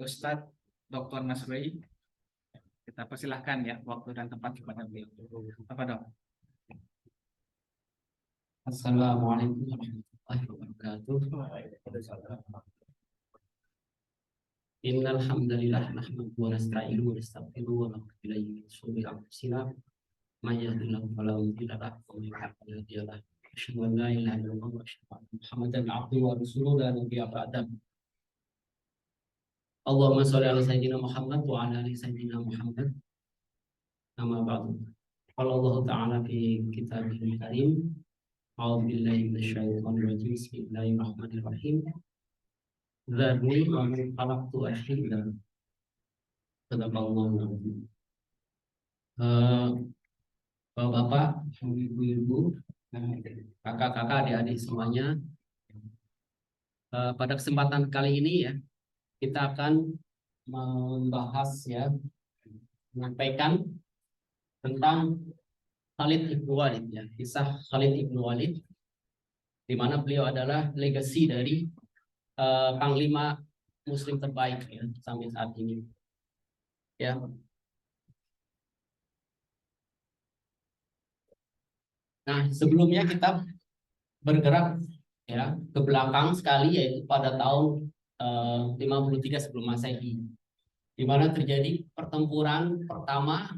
Ustadz Dr. Nasrui, kita persilahkan ya waktu dan tempat kepada beliau. Apa dok? Assalamualaikum warahmatullahi wabarakatuh. Innal hamdalillah nahmaduhu wa nasta'inuhu wa nastaghfiruhu wa na'udzu billahi min shururi anfusina may yahdihillahu fala mudilla lahu wa may yudlil fala hadiya lahu. Asyhadu an la ilaha illallah wa asyhadu anna Muhammadan abduhu wa rasuluhu la nabiyya ba'dahu. Allahumma shalli ala sayyidina Muhammad wa ala ali sayyidina Muhammad. Amma ba'du. Qala Allah ta'ala fi kitabihil karim. A'udzu billahi minasyaitonir rajim. Bismillahirrahmanirrahim. Dzarni wa man khalaqtu wahida. Sadaqallahu alazim. Bapak-bapak, ibu-ibu, kakak-kakak, adik-adik semuanya, pada kesempatan kali ini ya kita akan membahas ya, menyampaikan tentang Khalid ibn Walid ya, kisah Khalid ibn Walid, di mana beliau adalah legasi dari panglima Muslim terbaik ya sampai saat ini. Ya. Nah, sebelumnya kita bergerak ya ke belakang sekali, yaitu pada tahun 53 sebelum Masehi, di mana terjadi pertempuran pertama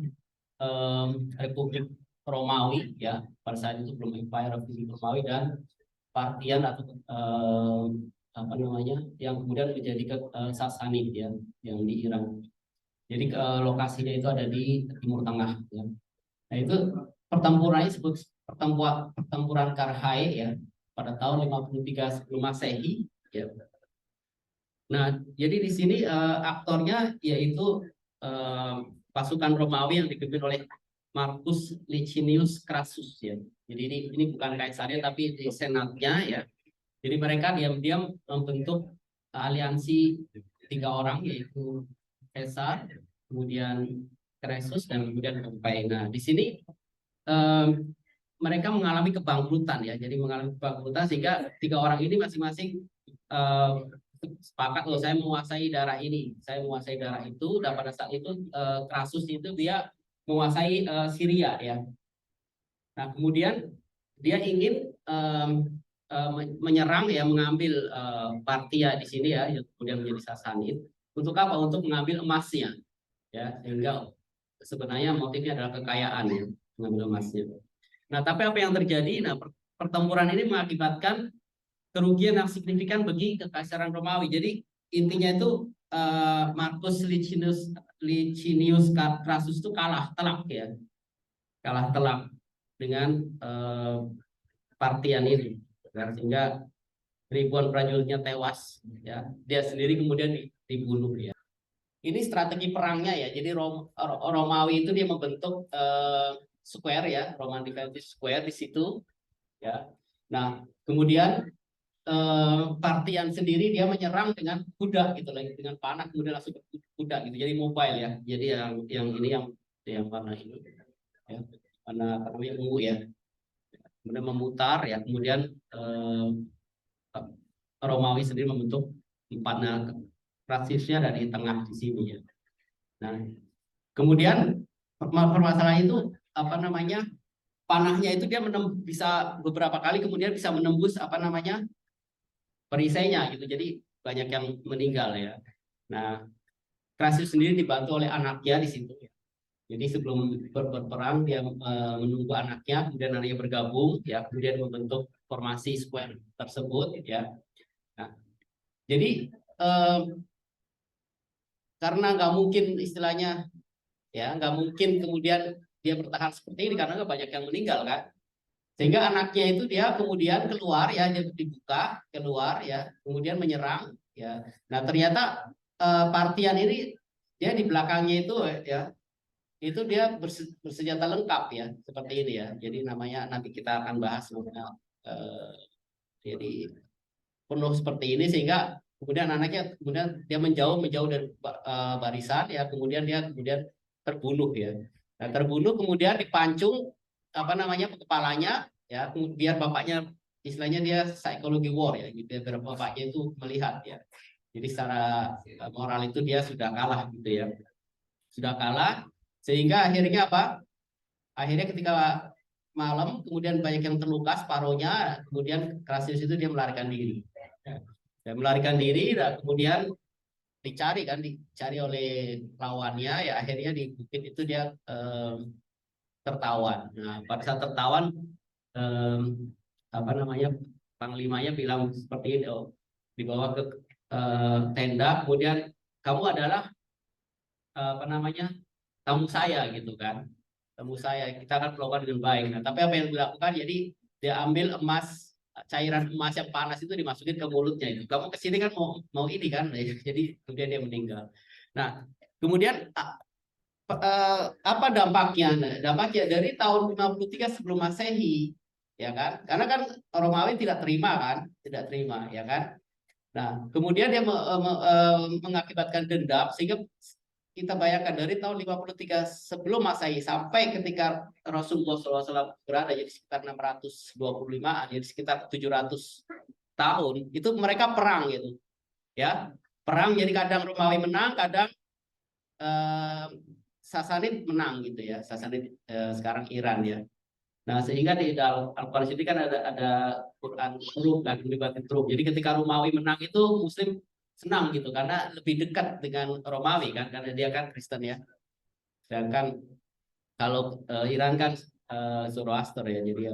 Republik Romawi ya, pada saat itu belum Empire Republik Romawi, dan Partian atau apa namanya yang kemudian menjadi Sasanid ya, yang di Iran. Jadi lokasinya itu ada di Timur Tengah ya. Nah, itu pertempurannya disebut pertempuran Karhae ya, pada tahun 53 sebelum Masehi ya. Nah, jadi di sini aktornya yaitu pasukan Romawi yang dipimpin oleh Marcus Licinius Crassus ya. Jadi ini bukan kaisarnya tapi di senatnya ya. Jadi mereka diam-diam membentuk aliansi 3 orang, yaitu Caesar, kemudian Crassus, dan kemudian Pompei. Nah, di sini mereka mengalami kebangkrutan ya. Jadi mengalami kebangkrutan sehingga 3 orang ini masing-masing sepakat, saya menguasai daerah ini, saya menguasai daerah itu, dan pada saat itu Crassus itu dia menguasai Syria ya. Nah, kemudian dia ingin menyerang ya, mengambil Partia di sini ya, yang kemudian menjadi Sasanid. Untuk apa? Untuk mengambil emasnya ya, sehingga sebenarnya motifnya adalah kekayaan ya, mengambil emasnya. Nah, tapi apa yang terjadi? Nah, pertempuran ini mengakibatkan kerugian yang signifikan bagi kekaisaran Romawi. Jadi intinya itu Marcus Licinius Crassus itu kalah telak ya, kalah telak dengan Partian ini, sehingga ribuan prajuritnya tewas ya. Dia sendiri kemudian dibunuh ya. Ini strategi perangnya ya. Jadi Romawi itu dia membentuk square ya, Roman Defensive Square di situ ya. Nah, kemudian Partian sendiri dia menyerang dengan kuda gitu lagi, dengan panah, kemudian langsung ke kuda gitu. Jadi mobile ya. Jadi yang ini yang warna ini ya, warna apa namanya, ungu ya. Kemudian memutar ya, kemudian Romawi sendiri membentuk panah rasisnya dari tengah di sini ya. Nah, kemudian permasalahan itu apa namanya, panahnya itu dia bisa beberapa kali kemudian bisa menembus apa namanya perisainya gitu, jadi banyak yang meninggal ya. Nah, Crassus sendiri dibantu oleh anaknya di situ ya. Jadi sebelum berperang dia menunggu anaknya, kemudian anaknya bergabung ya, kemudian membentuk formasi square tersebut ya. Nah, jadi karena nggak mungkin istilahnya ya, nggak mungkin kemudian dia bertahan seperti ini karena nggak banyak yang meninggal kan, sehingga anaknya itu dia kemudian keluar ya, dia dibuka keluar ya, kemudian menyerang ya. Nah, ternyata Partian ini dia di belakangnya itu ya, itu dia bersenjata lengkap ya, seperti ini ya. Jadi namanya nanti kita akan bahas jadi penuh seperti ini, sehingga kemudian anaknya kemudian dia menjauh dari barisan ya, kemudian dia terbunuh ya. Nah, terbunuh kemudian dipancung apa namanya kepalanya ya, biar bapaknya istilahnya dia psikologi war ya gitu, biar bapaknya itu melihat ya. Jadi secara moral itu dia sudah kalah gitu ya. Sudah kalah sehingga akhirnya apa? Akhirnya ketika malam kemudian banyak yang terluka separuhnya, kemudian Krasius itu dia melarikan diri. Dan melarikan diri dan kemudian dicari oleh lawannya ya akhirnya di bukit itu dia tertawan. Nah, pada saat tertawan em, apa namanya panglimanya bilang seperti ini, oh, dibawa ke tenda, kemudian kamu adalah apa namanya tamu saya gitu kan, tamu saya, kita akan melakukan dengan baik. Nah, tapi apa yang dilakukan? Jadi dia ambil emas, cairan emas yang panas itu dimasukin ke mulutnya itu. Kamu kesini kan mau mau ini kan, jadi kemudian dia meninggal. Nah, kemudian apa dampaknya? Nah, dampaknya dari tahun 53 sebelum Masehi, ya kan? Karena kan Romawi tidak terima kan, tidak terima, ya kan? Nah, kemudian dia mengakibatkan dendam sehingga kita bayangkan dari tahun 53 sebelum Masehi sampai ketika Rasulullah SAW berada jadi sekitar 625, jadi sekitar 700 tahun itu mereka perang gitu, ya perang. Jadi kadang Romawi menang, kadang eh, Sasanid menang gitu ya. Sasanid sekarang Iran ya. Nah, sehingga di dalam Al-Quran ini kan ada Quran Turuk dan melibatkan Turuk. Jadi ketika Romawi menang itu Muslim senang gitu karena lebih dekat dengan Romawi kan karena dia kan Kristen ya. Sedangkan kalau Iran kan Zoroaster ya. Jadi ya,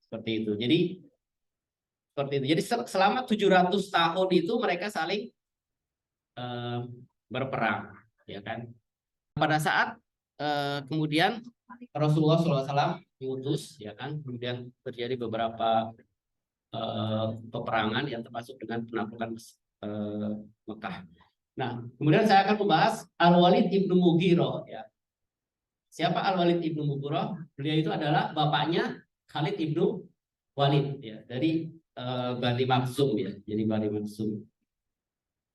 seperti itu. Jadi seperti itu. Jadi selama 700 tahun itu mereka saling eh, berperang, ya kan. Pada saat kemudian Rasulullah SAW diutus, ya kan, kemudian terjadi beberapa peperangan yang termasuk dengan penaklukan Mekah. Nah, kemudian saya akan membahas Al-Walid ibnu Mughirah. Ya. Siapa Al-Walid ibnu Mughirah? Beliau itu adalah bapaknya Khalid ibnu Walid, ya, dari Bani Maksum, ya, jadi Bani Maksum.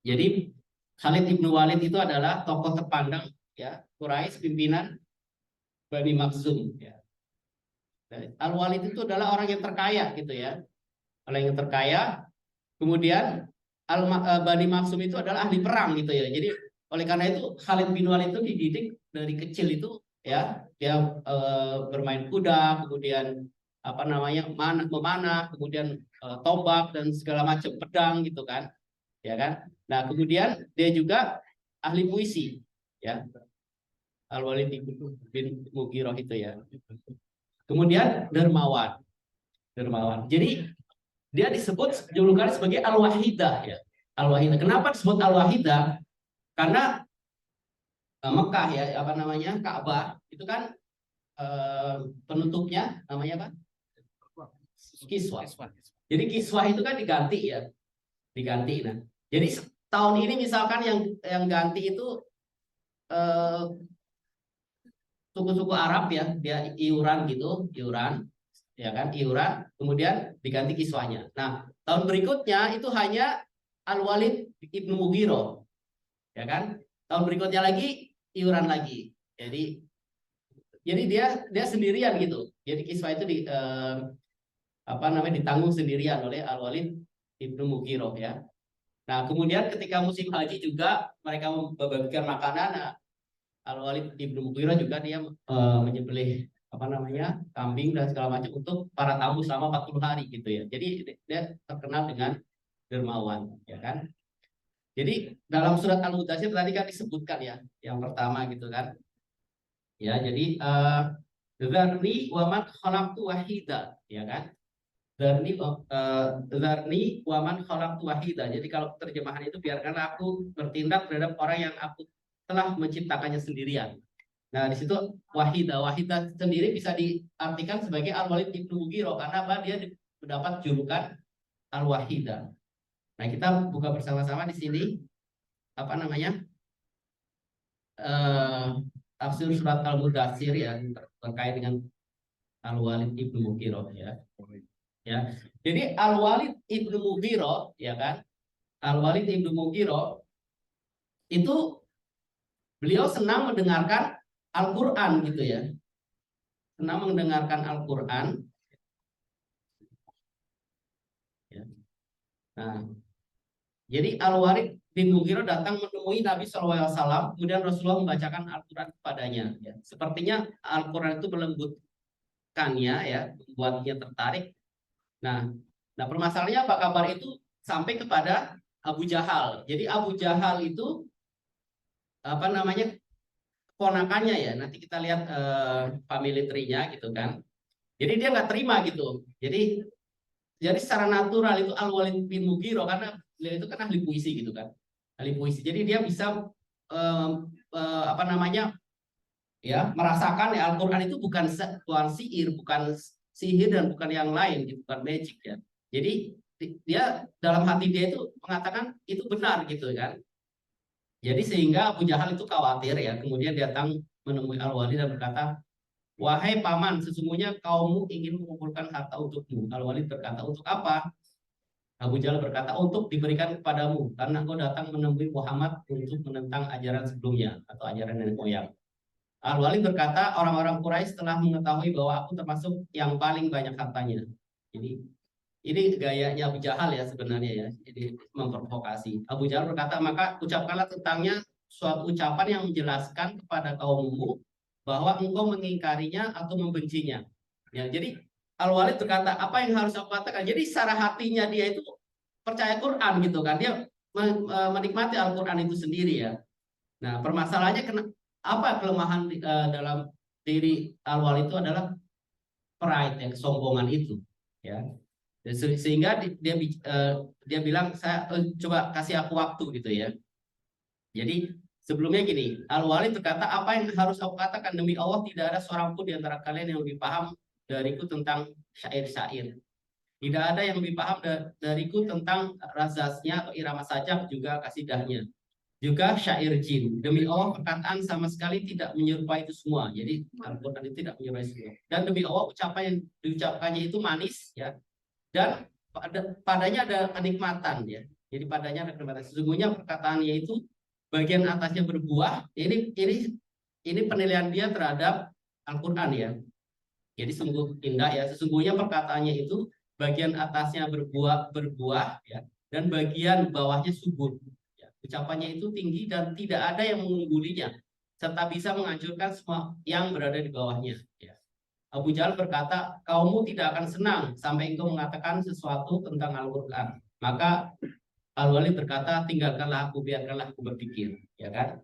Jadi Khalid ibnu Walid itu adalah tokoh terpandang, ya, Quraisy, pimpinan Bani Maksum. Ya. Al-Walid itu adalah orang yang terkaya, gitu ya, orang yang terkaya. Kemudian Bani Maksum itu adalah ahli perang gitu ya. Jadi oleh karena itu Khalid bin Walid itu dididik dari kecil itu ya dia bermain kuda, kemudian apa namanya memanah, kemudian tombak dan segala macam pedang gitu kan, ya kan. Nah kemudian dia juga ahli puisi ya Al-Walid bin Mughirah itu ya. Kemudian dermawan, dermawan. Jadi dia disebut julukan sebagai Al-Wahidah ya. Al-Wahidah. Kenapa disebut Al-Wahidah? Karena Mekah ya, apa namanya? Ka'bah itu kan penutupnya namanya apa? Kiswah. Jadi kiswah itu kan diganti ya, diganti. Nah, jadi tahun ini misalkan yang ganti itu suku-suku Arab ya, dia iuran gitu, iuran, ya kan, iuran, kemudian diganti kiswahnya. Nah, tahun berikutnya itu hanya Al-Walid ibnu Mughirah, ya kan? Tahun berikutnya lagi iuran lagi. Jadi dia sendirian gitu. Jadi kiswah itu apa namanya ditanggung sendirian oleh Al-Walid ibnu Mughirah ya. Nah, kemudian ketika musim haji juga mereka membagikan makanan. Nah, Al-Walid ibnu Mughirah juga dia menyembelih apa namanya kambing dan segala macam untuk para tamu selama 40 hari gitu ya. Jadi dia terkenal dengan dermawan, ya kan? Jadi dalam surat Al-Mudaththir tadi kan disebutkan ya, yang pertama gitu kan. Ya, jadi dzarni wa man khalaqtu wahida, ya kan? Dzarni wa man khalaqtu wahida. Jadi kalau terjemahan itu biarkan aku bertindak terhadap orang yang aku telah menciptakannya sendirian. Nah, di situ wahida, wahida sendiri bisa diartikan sebagai Al-Walid ibnu Mughirah karena apa? Dia mendapat julukan Al-Wahida. Nah, kita buka bersama-sama di sini apa namanya? Tafsir surat Al-Mudaththir ya terkait dengan Al-Walid ibnu Mughirah ya. Ya. Jadi Al-Walid ibnu Mughirah ya kan? Al-Walid ibnu Mughirah itu beliau senang mendengarkan Al-Qur'an gitu ya. Senang mendengarkan Al-Qur'an. Ya. Nah, Jadi Al-Walid bin Mughirah datang menemui Nabi SAW, kemudian Rasulullah membacakan Al-Quran kepadanya. Ya. Sepertinya Al-Quran itu melembutkannya, ya, membuatnya tertarik. Nah, permasalahannya apa, kabar itu sampai kepada Abu Jahal. Jadi Abu Jahal itu apa namanya, ponakannya ya. Nanti kita lihat family tree-nya gitu kan. Jadi dia nggak terima gitu. Jadi secara natural itu Al-Walid bin Mughirah, karena beliau itu kan ahli puisi gitu kan, ahli puisi. Jadi dia bisa eh, apa namanya, ya, merasakan ya Al-Quran itu bukan sihir, bukan sihir dan bukan yang lain, gitu, bukan magic ya. Jadi dia dalam hati dia itu mengatakan itu benar gitu kan. Jadi sehingga Abu Jahal itu khawatir ya, kemudian datang menemui Al-Walid dan berkata, wahai paman, sesungguhnya kaummu ingin mengumpulkan harta untukmu. Al-Walid berkata, untuk apa? Abu Jahal berkata, untuk diberikan kepadamu, karena engkau datang menemui Muhammad untuk menentang ajaran sebelumnya atau ajaran nenek moyang. Al-Walid berkata, orang-orang Quraisy telah mengetahui bahwa aku termasuk yang paling banyak hartanya. Jadi ini gayanya Abu Jahal ya sebenarnya ya. Jadi memprovokasi. Abu Jahal berkata, maka ucapkanlah tentangnya suatu ucapan yang menjelaskan kepada kaummu bahwa engkau mengingkarinya atau membencinya. Ya, jadi Al-Walid berkata, apa yang harus aku katakan? Jadi secara hatinya dia itu percaya Quran gitu kan. Dia menikmati Al-Quran itu sendiri ya. Nah, permasalahannya apa kelemahan dalam diri Al-Walid itu adalah pride, ya, kesombongan itu ya. Sehingga dia bilang, saya coba kasih aku waktu gitu ya. Jadi sebelumnya gini, Al-Walid berkata, apa yang harus aku katakan, demi Allah tidak ada seorang pun di antara kalian yang lebih paham dariku tentang syair-syair. Tidak ada yang lebih paham dariku tentang razasnya atau irama sajak, juga kasidahnya, juga syair jin. Demi Allah, perkataan sama sekali tidak menyerupai itu semua. Jadi Al-Quran itu tidak menyerupai semua. Dan demi Allah, ucapan yang diucapkannya itu manis ya, dan padanya ada kenikmatan ya. Jadi padanya ada kenikmatan. Sesungguhnya perkataannya itu bagian atasnya berbuah. Ini penilaian dia terhadap Al-Quran ya. Jadi sungguh indah ya. Sesungguhnya perkataannya itu bagian atasnya berbuah ya, dan bagian bawahnya subur. Ya. Ucapannya itu tinggi dan tidak ada yang mengunggulinya, serta bisa menghancurkan semua yang berada di bawahnya. Ya. Abu Jahal berkata, kaummu tidak akan senang sampai engkau mengatakan sesuatu tentang Al-Quran. Maka Al-Walid berkata, tinggalkanlah aku, biarkanlah aku berpikir, ya kan?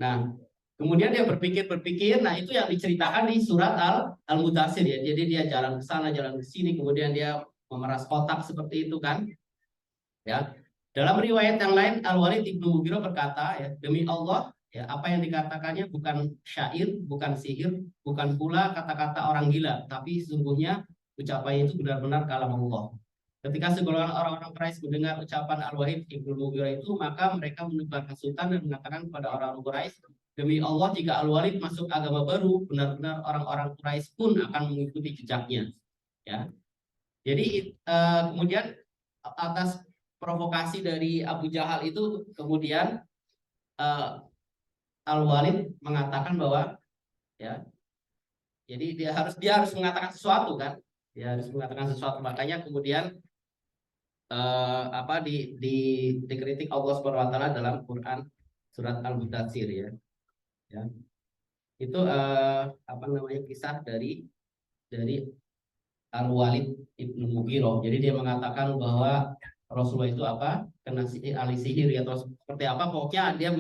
Nah, kemudian dia berpikir-berpikir. Nah, itu yang diceritakan di surat Al-Mudathir ya. Jadi dia jalan ke sana, jalan ke sini, kemudian dia memeras kotak seperti itu kan? Ya. Dalam riwayat yang lain, Al-Walid ibnu Mughirah berkata, ya, demi Allah, ya, apa yang dikatakannya bukan syair, bukan sihir, bukan pula kata-kata orang gila, tapi sesungguhnya ucapannya itu benar-benar kalam Allah. Ketika segolongan orang-orang Quraisy mendengar ucapan Al-Walid ibnu Mughirah itu, maka mereka menebar hasutan dan mengatakan kepada orang-orang Quraisy, demi Allah, jika Al-Walid masuk agama baru, benar-benar orang-orang Quraisy pun akan mengikuti jejaknya. Ya. Jadi kemudian atas provokasi dari Abu Jahal itu, kemudian Al-Walid mengatakan bahwa, ya, jadi dia harus mengatakan sesuatu kan, dia harus mengatakan sesuatu. Makanya kemudian apa dikritik Allah Subhanahu Wa Taala dalam Quran surat Al-Mudathir ya. Ya. Itu apa namanya, kisah dari Al-Walid ibnu Mughirah. Jadi dia mengatakan bahwa Rasulullah itu apa, kena ahli sihir ya, atau seperti apa, pokoknya dia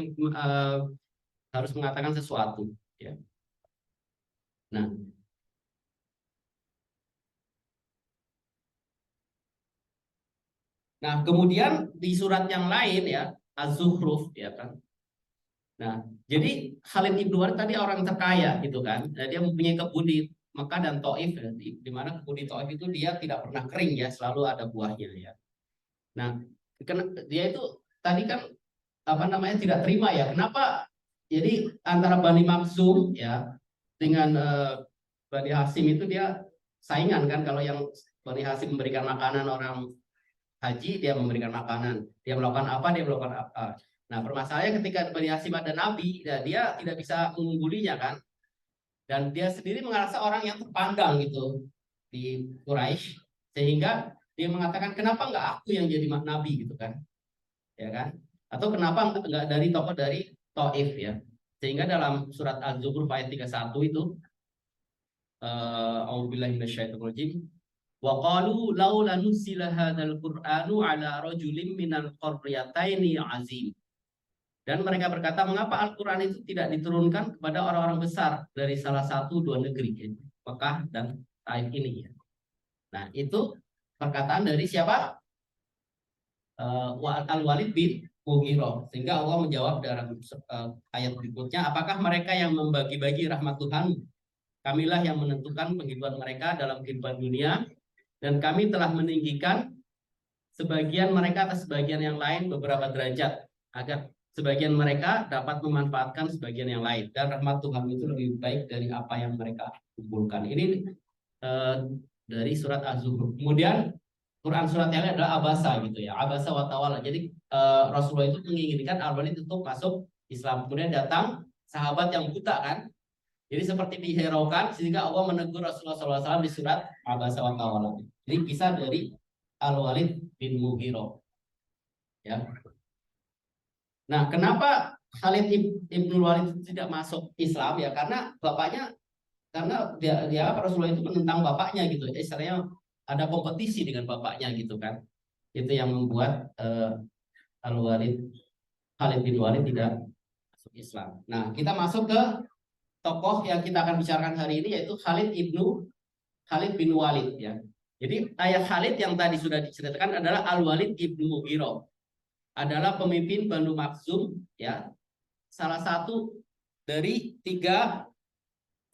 harus mengatakan sesuatu ya. Nah, kemudian di surat yang lain ya, Az-Zukhruf ya kan. Nah, jadi Khalid ibnu Walid tadi orang terkaya gitu kan. Nah, dia mempunyai kebun di Mekah dan Taif ya, di mana kebun di Taif itu dia tidak pernah kering ya, selalu ada buahnya ya. Nah, dia itu tadi kan apa namanya, tidak terima ya. Kenapa? Jadi antara Bani Maksum ya dengan Bani Hasim itu dia saingan kan. Kalau yang Bani Hasim memberikan makanan orang haji, dia memberikan makanan. Dia melakukan apa, dia melakukan apa. Nah, permasalahannya ketika Bani Hasim ada Nabi, ya, dia tidak bisa mengunggulinya kan. Dan dia sendiri merasa orang yang terpandang gitu di Quraisy, sehingga dia mengatakan, kenapa nggak aku yang jadi Nabi gitu kan. ya kan? Atau kenapa enggak dari tokoh dari Taif ya? Sehingga dalam surat Az-Zukhruf ayat 31 itu a'udzubillahi minasyaitonirrajim wa qalu laula nuzila hadzal qur'anu ala rajulin minal qaryataini azim. Dan mereka berkata, mengapa Al-Quran itu tidak diturunkan kepada orang-orang besar dari salah satu dua negeri, yaitu Mekah dan Taif ini. Nah, itu perkataan dari siapa? Al-Walid bin Mughirah. Sehingga Allah menjawab dalam ayat berikutnya, apakah mereka yang membagi-bagi rahmat Tuhan? Kamilah yang menentukan penghidupan mereka dalam kehidupan dunia, dan kami telah meninggikan sebagian mereka atas sebagian yang lain beberapa derajat, agar sebagian mereka dapat memanfaatkan sebagian yang lain, dan rahmat Tuhan itu lebih baik dari apa yang mereka kumpulkan. Ini dari surat Az-Zukhruf. Kemudian Quran surat yang lain adalah Abasa gitu ya, Abasa wa Tawalla. Jadi Rasulullah itu menginginkan Al-Walid untuk masuk Islam. Kemudian datang sahabat yang buta kan, jadi seperti dihiraukan, sehingga Allah menegur Rasulullah SAW di surat Abasa wa Tawalla. Jadi kisah dari Al-Walid bin Mughirah. Ya. Nah, kenapa Khalid ibn Walid tidak masuk Islam ya? Karena bapaknya, karena dia Rasulullah itu menentang bapaknya gitu. Istilahnya ada kompetisi dengan bapaknya gitu kan. Itu yang membuat Khalid bin Walid tidak masuk Islam. Nah, kita masuk ke tokoh yang kita akan bicarakan hari ini, yaitu Khalid bin Walid ya. Jadi ayah Khalid yang tadi sudah diceritakan adalah Al-Walid ibnu Mughirah, adalah pemimpin Banu Makhzum ya, salah satu dari 3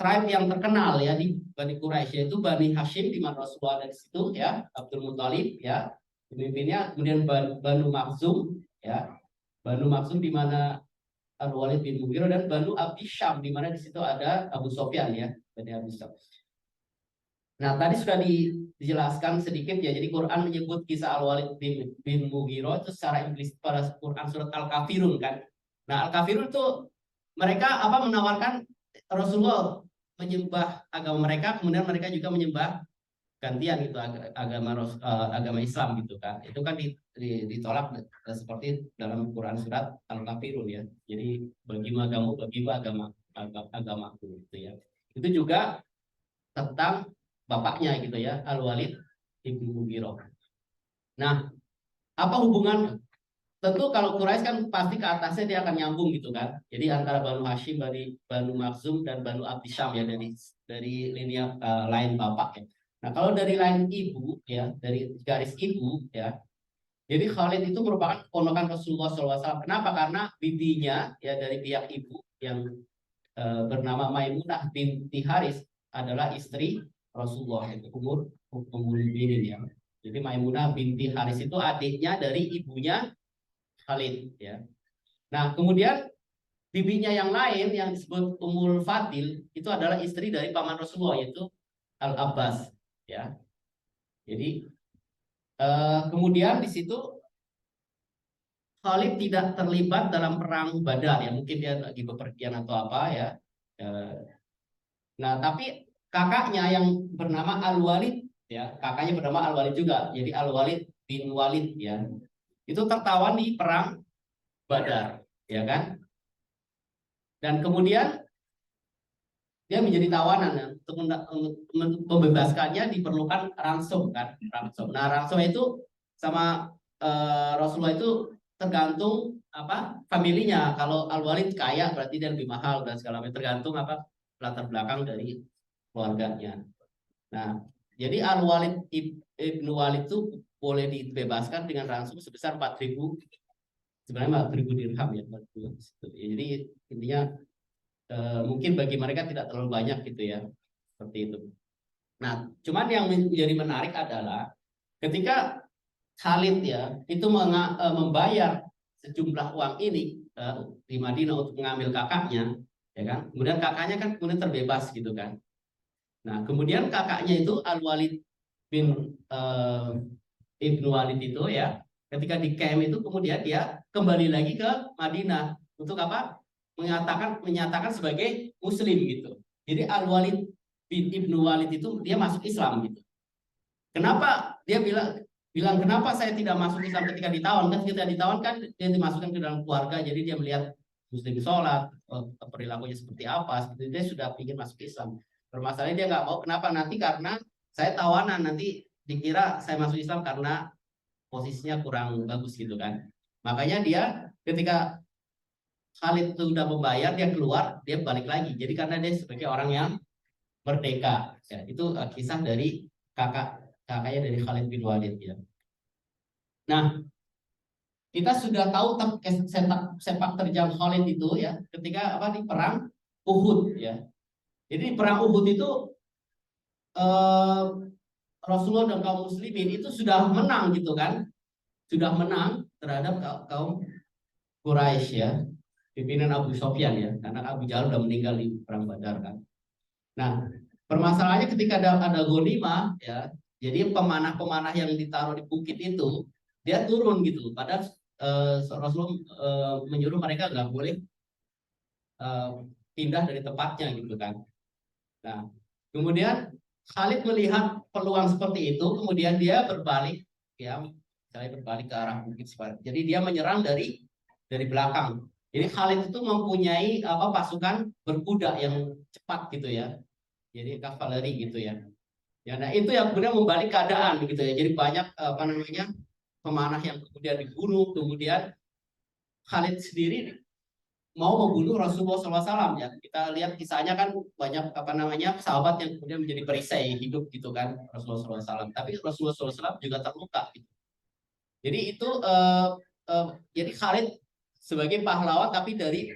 tribe yang terkenal ya di Bani Quraisy, yaitu Bani Hashim, di mana Rasulullah ada di situ ya, Abdul Muthalib ya pemimpinnya, kemudian Banu Makhzum ya, Banu Makhzum di mana Al-Walid bin Mughirah, dan Banu Abdi Syam di mana di situ ada Abu Sofyan ya, Bani Abu Sofyan. Nah, tadi sudah dijelaskan sedikit ya. Jadi Quran menyebut kisah Al-Walid bin Mughirah itu secara implisit pada Quran surat Al-Kafirun kan. Nah, Al-Kafirun itu mereka menawarkan Rasulullah menyembah agama mereka, kemudian mereka juga menyembah gantian gitu agama Islam gitu kan. Itu kan ditolak seperti dalam Quran surat Al-Kafirun ya. Jadi bagimu agamaku gitu ya. Itu juga tentang bapaknya gitu ya, Al-Walid ibnu Mughirah. Nah, apa hubungan? Tentu kalau Quraisy kan pasti ke atasnya dia akan nyambung gitu kan. Jadi antara Banu Hashim, Banu Makhzum, dan Banu Abdi Syam ya, dari lini lain bapak ya. Nah, kalau dari lain ibu ya, dari garis ibu ya, jadi Khalid itu merupakan ponakan Rasulullah SAW. Kenapa? Karena bibinya ya dari pihak ibu yang bernama Maimunah binti Haris adalah istri Rasulullah, itu umur ini ya. Jadi Maimunah binti Haris itu adiknya dari ibunya Khalid ya. Nah, kemudian bibinya yang lain yang disebut Ummul Fadil itu adalah istri dari paman Rasulullah, yaitu Al-Abbas ya. Jadi kemudian di situ Khalid tidak terlibat dalam perang Badar ya, mungkin dia lagi bepergian atau apa ya. Nah, tapi kakaknya yang bernama Al-Walid ya, kakaknya bernama Al-Walid juga. Jadi Al-Walid bin Walid ya. Itu tertawan di perang Badar, ya kan? Dan kemudian dia menjadi tawanan ya. Untuk membebaskannya diperlukan ransom kan, ransom. Nah, ransom itu sama Rasulullah itu tergantung familinya. Kalau Al-Walid kaya berarti dia lebih mahal dan segala macam, tergantung latar belakang dari keluarganya. Nah, jadi Al-Walid ibnu Walid itu boleh dibebaskan dengan ransom sebesar 4.000, sebenarnya 4.000 dirham ya. Jadi intinya mungkin bagi mereka tidak terlalu banyak gitu ya, seperti itu. Nah, cuman yang menjadi menarik adalah ketika Khalid ya itu membayar sejumlah uang ini di Madinah untuk mengambil kakaknya, ya kan? Kemudian kakaknya kan kemudian terbebas gitu kan. Nah, kemudian kakaknya itu Al-Walid bin ibnu Walid itu ya, ketika di camp itu kemudian dia kembali lagi ke Madinah untuk menyatakan sebagai Muslim gitu. Jadi Al-Walid bin ibnu Walid itu dia masuk Islam gitu. Kenapa dia bilang bilang kenapa saya tidak masuk Islam ketika ditawan, kan ketika ditawan kan dia dimasukkan ke dalam keluarga, jadi dia melihat muslim sholat, perilakunya seperti apa, seperti itu, dia sudah ingin masuk Islam. Permasalahannya dia nggak mau, kenapa? Nanti karena saya tawanan, nanti dikira saya masuk Islam karena posisinya kurang bagus gitu kan. Makanya dia ketika Khalid itu udah membayar, dia keluar, dia balik lagi. Jadi karena dia sebagai orang yang merdeka. Ya, itu kisah dari kakaknya dari Khalid bin Walid ya. Nah, kita sudah tahu sepak terjang Khalid itu ya ketika apa di perang Uhud ya. Jadi di perang Uhud itu eh, Rasulullah dan kaum muslimin itu sudah menang gitu kan. Sudah menang terhadap kaum Quraisy ya. Pimpinan Abu Sofyan ya, karena Abu Jahal sudah meninggal di perang Badar kan. Nah, permasalahannya ketika ada ghanimah ya, jadi pemanah-pemanah yang ditaruh di bukit itu dia turun gitu. Padahal Rasulullah menyuruh mereka nggak boleh eh, pindah dari tempatnya gitu kan. Nah, kemudian Khalid melihat peluang seperti itu, kemudian dia berbalik ya, saya berbalik ke arah bukit. Jadi dia menyerang dari belakang. Jadi Khalid itu mempunyai apa pasukan berkuda yang cepat gitu ya. Jadi kavaleri gitu ya. Ya, nah itu yang kemudian membalik keadaan gitu ya. Jadi banyak apa namanya pemanah yang kemudian dibunuh, kemudian Khalid sendiri mau membunuh Rasulullah SAW ya. Kita lihat kisahnya kan banyak apa namanya sahabat yang kemudian menjadi perisai hidup gitu kan Rasulullah SAW. Tapi Rasulullah SAW juga terluka. Gitu. Jadi itu jadi Khalid sebagai pahlawan tapi dari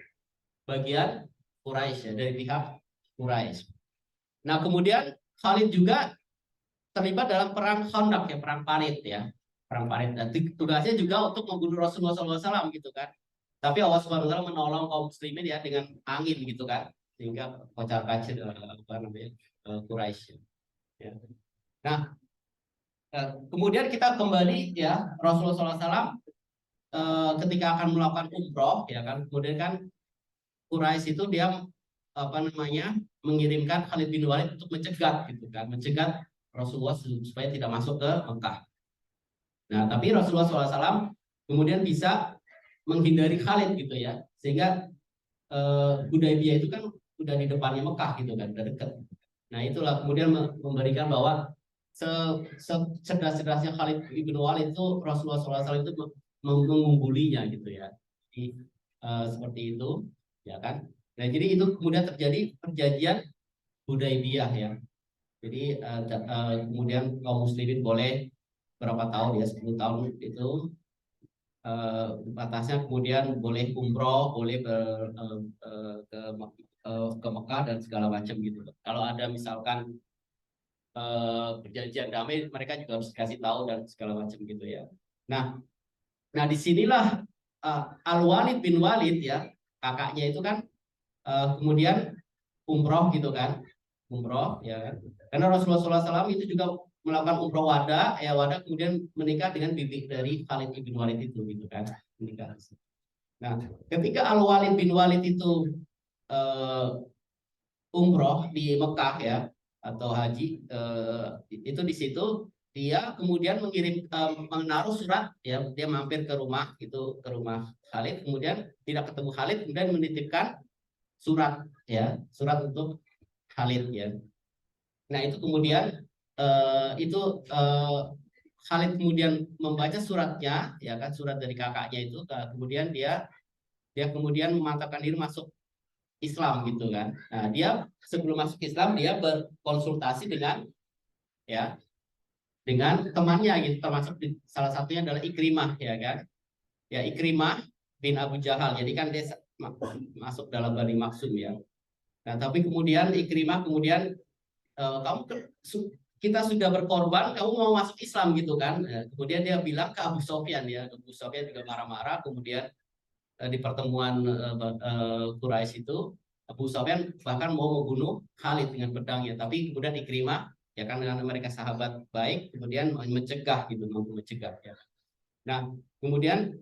bagian Quraisy ya, dari pihak Quraisy. Nah kemudian Khalid juga terlibat dalam perang Khandaq ya, perang Parit ya, perang Parit. Dan tugasnya juga untuk membunuh Rasulullah SAW gitu kan. Tapi Allah Subhanahu Wa Taala menolong kaum muslimin ya dengan angin gitu kan, sehingga kocar kacir apa namanya Quraisy. Ya. Nah, kemudian kita kembali ya Rasulullah SAW ketika akan melakukan umroh ya kan, kemudian kan Quraisy itu dia apa namanya mengirimkan Khalid bin Walid untuk mencegat gitu kan, mencegat Rasulullah supaya tidak masuk ke Mekah. Nah, tapi Rasulullah SAW kemudian bisa menghindari Khalid gitu ya, sehingga Hudaybiyah itu kan udah di depannya Mekah gitu kan, udah dekat. Nah, itulah kemudian memberikan bahwa cerdas-cerdasnya Khalid bin Walid itu Rasulullah SAW itu mengunggulinya gitu ya. Jadi, seperti itu, ya kan? Nah, jadi itu kemudian terjadi perjanjian Hudaybiyah ya. Jadi kemudian kaum muslimin boleh berapa tahun ya 10 tahun itu batasnya kemudian boleh umroh, boleh ke Mekah dan segala macam gitu. Kalau ada misalkan perjanjian damai, mereka juga harus kasih tahu dan segala macam gitu ya. Nah, nah disinilah Al-Walid bin Walid ya, kakaknya itu kan kemudian umroh gitu kan, umroh ya kan. Karena Rasulullah SAW itu juga melakukan umroh wada, ya wada kemudian menikah dengan bibi dari Khalid bin Walid itu gitu kan, menikah. Nah, ketika Al Walid bin Walid itu umroh di Mekah ya atau haji, itu di situ dia kemudian menaruh surat ya, dia mampir ke rumah itu, ke rumah Khalid, kemudian tidak ketemu Khalid, kemudian menitipkan surat ya, surat untuk Khalid ya. Nah itu kemudian itu Khalid kemudian membaca suratnya ya kan, surat dari kakaknya itu, kemudian dia kemudian memantapkan diri masuk Islam gitu kan. Nah dia sebelum masuk Islam dia berkonsultasi dengan ya dengan temannya gitu, termasuk salah satunya adalah Ikrimah ya kan. Ya Ikrimah bin Abu Jahal. Jadi kan dia masuk dalam Bani Maksum ya. Nah tapi kemudian Ikrimah kemudian kamu kita sudah berkorban, kamu mau masuk Islam gitu kan. Kemudian dia bilang ke Abu Sofyan ya, Abu Sofyan juga marah-marah. Kemudian di pertemuan Quraisy itu Abu Sofyan bahkan mau membunuh Khalid dengan pedangnya, tapi kemudian Ikrimah ya kan dengan mereka sahabat baik, kemudian mencegah gitu, mampu mencegah ya. Nah kemudian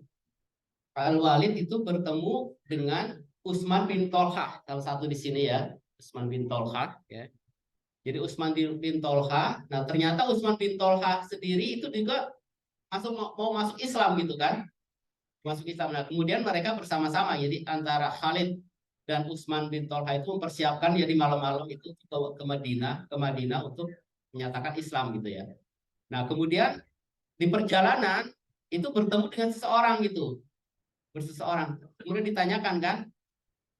Al-Walid itu bertemu dengan Utsman bin Tolhah, salah satu di sini ya, Utsman bin Tolhah ya. Jadi Utsman bin Tolhah, nah ternyata Utsman bin Tolhah sendiri itu juga mau masuk Islam gitu kan, masuk Islam. Nah, kemudian mereka bersama-sama, jadi antara Khalid dan Utsman bin Tolha itu mempersiapkan, jadi malam-malam itu ke Madinah untuk menyatakan Islam gitu ya. Nah, kemudian di perjalanan itu bertemu dengan seseorang gitu, berseseorang. Kemudian ditanyakan kan,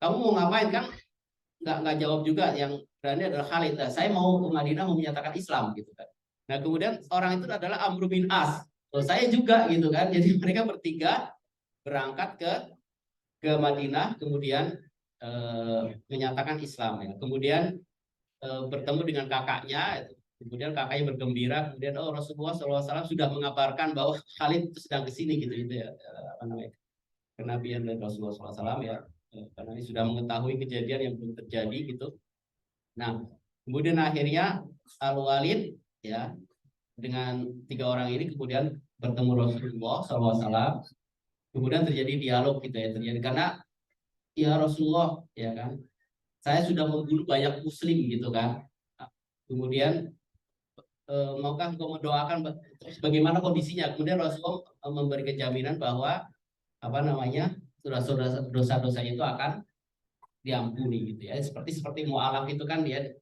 kamu mau ngapain kan? Nggak jawab juga, yang berani adalah Khalid. Nah, saya mau ke Madinah mau menyatakan Islam gitu kan. Nah, kemudian orang itu adalah Amr bin As. Oh, saya juga gitu kan. Jadi mereka bertiga berangkat ke Madinah, kemudian menyatakan Islam ya. Kemudian bertemu dengan kakaknya, kemudian kakaknya bergembira, kemudian oh Rasulullah SAW sudah mengabarkan bahwa Khalid itu sedang kesini gitu ya, apa namanya, kenabian dari Rasulullah SAW ya, karena ini sudah mengetahui kejadian yang belum terjadi gitu. Nah, kemudian akhirnya Al-Walid ya dengan 3 orang ini kemudian bertemu Rasulullah SAW, kemudian terjadi dialog gitu ya, terjadi karena ya Rasulullah ya kan, saya sudah membunuh banyak Muslim gitu kan. Kemudian maukah engkau mendoakan terus bagaimana kondisinya? Kemudian Rasulullah memberikan jaminan bahwa apa namanya dosa-dosanya itu akan diampuni gitu ya. Seperti mualaf itu kan dia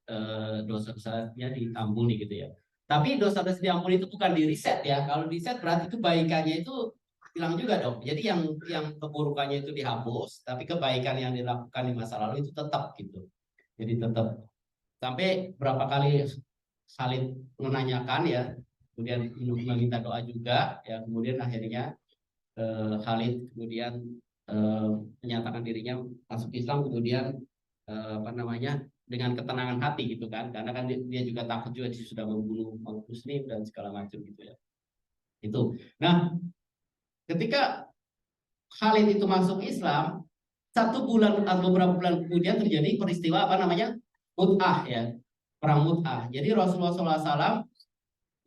dosa-dosanya diampuni gitu ya. Tapi dosa-dosa diampuni itu bukan di reset ya. Kalau di reset berarti kebaikannya itu hilang juga dong. Jadi yang keburukannya itu dihapus, tapi kebaikan yang dilakukan di masa lalu itu tetap gitu. Jadi tetap sampai berapa kali saling menanyakan ya, kemudian meminta doa juga ya, kemudian akhirnya Khalid kemudian menyatakan dirinya masuk Islam, kemudian apa namanya dengan ketenangan hati gitu kan, karena kan dia juga takut juga dia sudah membunuh Muslim dan segala macam gitu ya. Itu. Nah, ketika Khalid itu masuk Islam, 1 bulan atau beberapa bulan kemudian terjadi peristiwa apa namanya Mut'ah ya, perang Mut'ah. Jadi Rasulullah SAW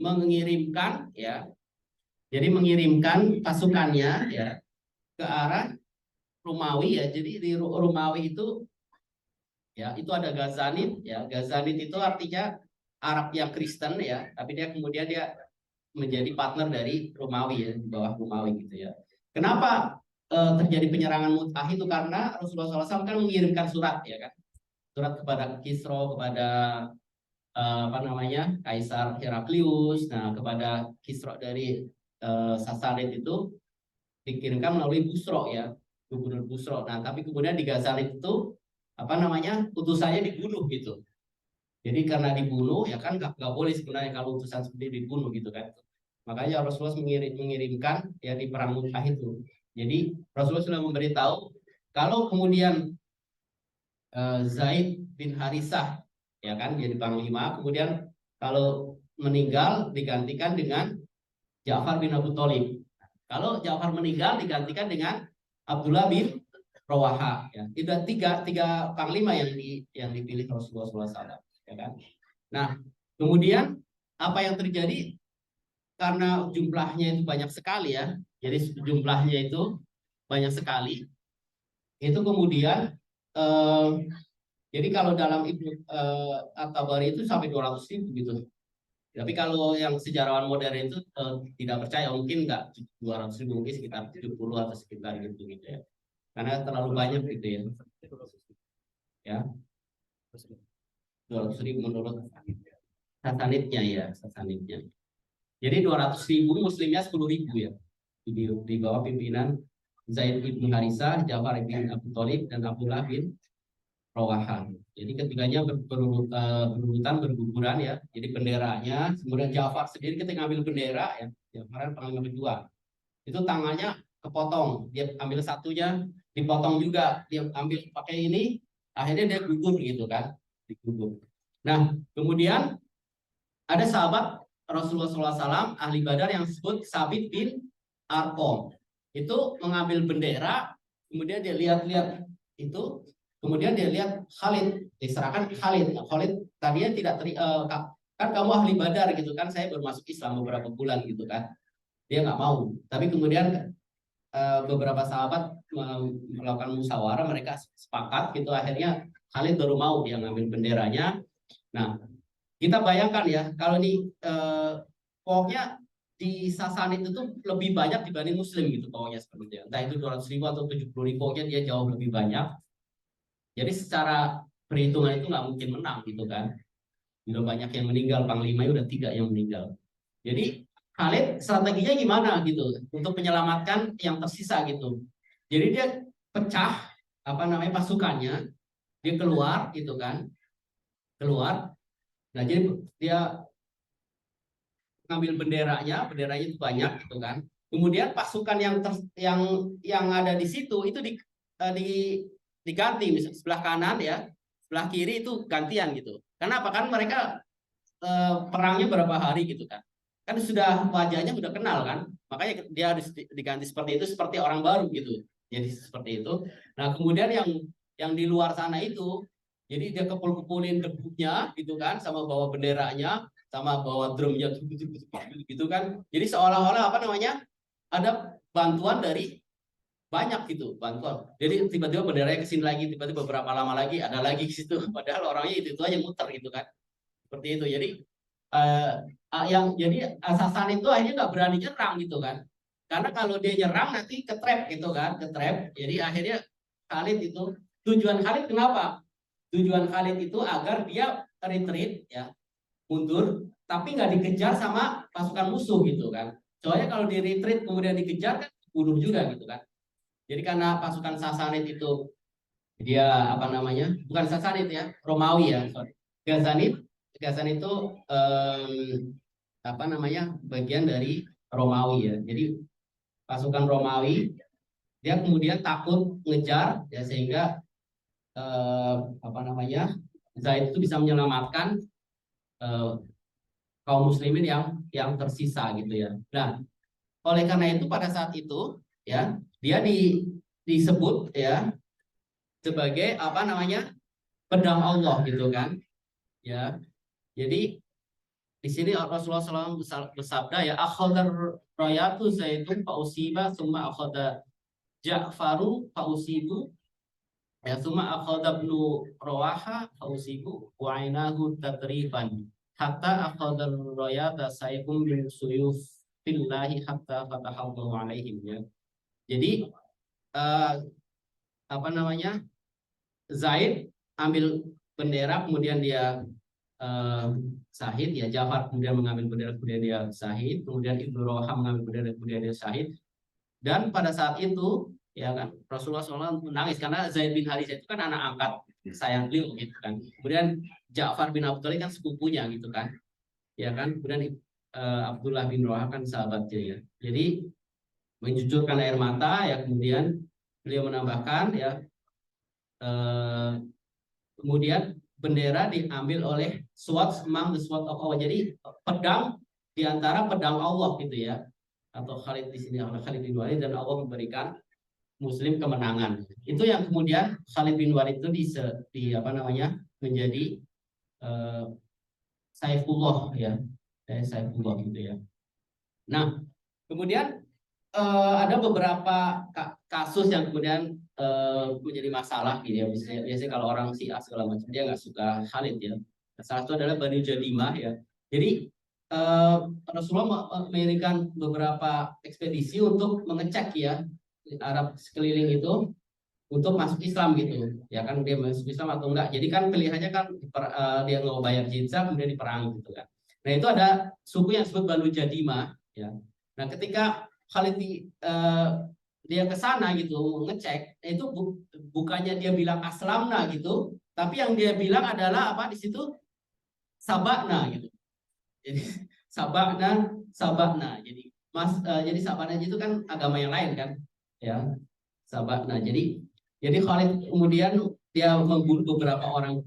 mengirimkan ya, jadi mengirimkan pasukannya ya ke arah Romawi ya. Jadi di Romawi itu ya itu ada Ghazanid ya. Ghazanid itu artinya Arab yang Kristen ya, tapi dia kemudian dia menjadi partner dari Romawi ya, di bawah Romawi gitu ya. Kenapa terjadi penyerangan Mut'ah itu? Karena Rasulullah SAW kan mengirimkan surat ya kan, surat kepada Kisro, kepada apa namanya Kaisar Heraklius, nah kepada Kisro dari Sasanid itu dikirimkan melalui Busro ya, gubernur Busro. Nah tapi kemudian di Ghazanid itu apa namanya utusannya dibunuh gitu. Jadi karena dibunuh ya kan nggak boleh sebenarnya kalau utusan seperti dibunuh gitu kan. Makanya Rasulullah mengirimkan ya di perang Mut'ah itu. Jadi Rasulullah sudah memberitahu kalau kemudian Zaid bin Harisah ya kan jadi panglima, kemudian kalau meninggal digantikan dengan Ja'far bin Abu Thalib. Kalau Ja'far meninggal digantikan dengan Abdullah bin Rawaha ya. Itu tiga panglima yang dipilih Rasulullah SAW ya kan. Nah, kemudian apa yang terjadi karena jumlahnya itu banyak sekali ya. Jadi jumlahnya itu banyak sekali. Itu kemudian jadi kalau dalam Ibnu At-Tabari itu sampai 200.000 gitu. Tapi kalau yang sejarawan modern itu tidak percaya, mungkin nggak 200.000, mungkin sekitar 70 atau sekitar gitu ya. Karena terlalu banyak gitu ya. Ya, 200.000 menurut Sasanidnya ya, Sasanidnya. Jadi 200.000 muslimnya 10.000 ya. Di bawah pimpinan Zaid bin Harisah, Ja'far bin Abu Thalib dan Abdullah bin Rawaha. Jadi ketiganya berurutan berguguran ya. Jadi benderanya, kemudian Ja'far sendiri ketika ngambil bendera ya, Ja'far panglima kedua. Itu tangannya kepotong, dia ambil satunya dipotong juga, dia ambil pakai ini, akhirnya dia gugur gitu kan, digugur. Nah, kemudian ada sahabat Rasulullah SAW ahli Badar yang disebut Sabit bin Arqam. Itu mengambil bendera, kemudian dia lihat-lihat itu, kemudian dia lihat Khalid, diserahkan Khalid. Nah, Khalid tadinya tidak kan kamu ahli Badar gitu kan, saya baru masuk Islam beberapa bulan gitu kan. Dia nggak mau. Tapi kemudian beberapa sahabat melakukan musyawarah, mereka sepakat gitu, akhirnya Khalid baru mau dia ngambil benderanya. Nah, kita bayangkan ya, kalau ini pokoknya di Sasanid itu tuh lebih banyak dibanding Muslim gitu pokoknya seperti itu. Entah itu 200.000 atau 70.000, pokoknya dia jauh lebih banyak. Jadi secara perhitungan itu nggak mungkin menang gitu kan. Udah banyak yang meninggal, panglima udah 3 yang meninggal. Jadi Khalid strateginya gimana gitu untuk menyelamatkan yang tersisa gitu. Jadi dia pecah apa namanya pasukannya, dia keluar gitu kan, keluar. Nah jadi dia ngambil benderanya itu banyak gitu kan. Kemudian pasukan yang ada di situ itu di diganti, misalnya sebelah kanan ya, sebelah kiri itu gantian gitu. Kenapa? Kan mereka perangnya berapa hari gitu kan. Kan sudah wajahnya udah kenal kan. Makanya dia harus diganti seperti itu, seperti orang baru gitu. Jadi seperti itu. Nah, kemudian yang di luar sana itu jadi dia kepul-kepulin debunya gitu kan, sama bawa benderanya, sama bawa drumnya gitu kan. Jadi seolah-olah apa namanya? Ada bantuan dari banyak gitu bantuan. Jadi tiba-tiba benderanya kesini lagi, tiba-tiba beberapa lama lagi ada lagi di situ. Padahal orangnya itu aja muter gitu kan. Seperti itu. Jadi eh, jadi Sasan itu akhirnya nggak berani nyerang gitu kan. Karena kalau dia nyerang nanti ke trap gitu kan, ke trap. Jadi akhirnya Khalid itu tujuan Khalid kenapa? Tujuan Khalid itu agar dia retreat ya, mundur, tapi nggak dikejar sama pasukan musuh gitu kan. Soalnya kalau di retreat kemudian dikejar kan bunuh juga gitu kan. Jadi karena pasukan Sasanid itu dia apa namanya? Bukan Sasanid ya, Romawi ya, sorry. Ghazanid, Ghazanid itu apa namanya? Bagian dari Romawi ya. Jadi pasukan Romawi dia kemudian takut ngejar ya sehingga apa namanya? Zaid itu bisa menyelamatkan eh, kaum muslimin yang tersisa gitu ya. Nah, oleh karena itu pada saat itu ya dia disebut ya sebagai apa namanya pedang Allah gitu kan ya. Jadi di sini Rasulullah SAW bersabda ya akhadar rayatu zaitun fausiba summa akhada Ja'faru fausibu ya summa akhada ibnu Rawaha fausibu wa ainahu tadriban hatta akhadar rayata saifun min suyuf fillahi hatta fatahallahu alaihim ya. Jadi eh, apa namanya Zaid ambil bendera kemudian dia eh, Syahid ya, Ja'far kemudian mengambil bendera kemudian dia Syahid, kemudian Ibnu Rawaham mengambil bendera kemudian dia Syahid. Dan pada saat itu ya kan Rasulullah SAW menangis karena Zaid bin Harithah itu kan anak angkat sayang beliau gitu kan. Kemudian Ja'far bin Abi Thalib kan sepupunya gitu kan. Ya kan, kemudian Abdullah bin Rawaham kan sahabatnya ya. Jadi mencucurkan air mata ya, kemudian beliau menambahkan ya kemudian bendera diambil oleh swords among the sword of Allah. Jadi pedang di antara pedang Allah gitu ya. Atau Khalid di sini oleh Khalid bin Walid dan Allah memberikan Muslim kemenangan. Itu yang kemudian Khalid bin Walid itu di apa namanya menjadi Saifullah ya, Saifullah gitu ya. Nah, kemudian ada beberapa kasus yang kemudian menjadi masalah gitu ya. Biasanya kalau orang Syiah segala macam dia nggak suka Khalid ya. Salah satu adalah Bani Jadimah ya. Jadi Rasulullah mengirimkan beberapa ekspedisi untuk mengecek ya Arab sekeliling itu untuk masuk Islam gitu. Ya kan dia masuk Islam atau enggak. Jadi kan pilihannya kan dia nggak bayar jizyah kemudian diperangi gitu kan. Nah, itu ada suku yang disebut Bani Jadimah ya. Nah, ketika Khalid dia ke sana gitu ngecek itu bukannya dia bilang aslamna gitu, tapi yang dia bilang adalah apa di situ sabakna gitu. Jadi sabakna. Jadi sabakna itu kan agama yang lain kan ya, sabakna. Jadi Khalid kemudian dia membunuh beberapa orang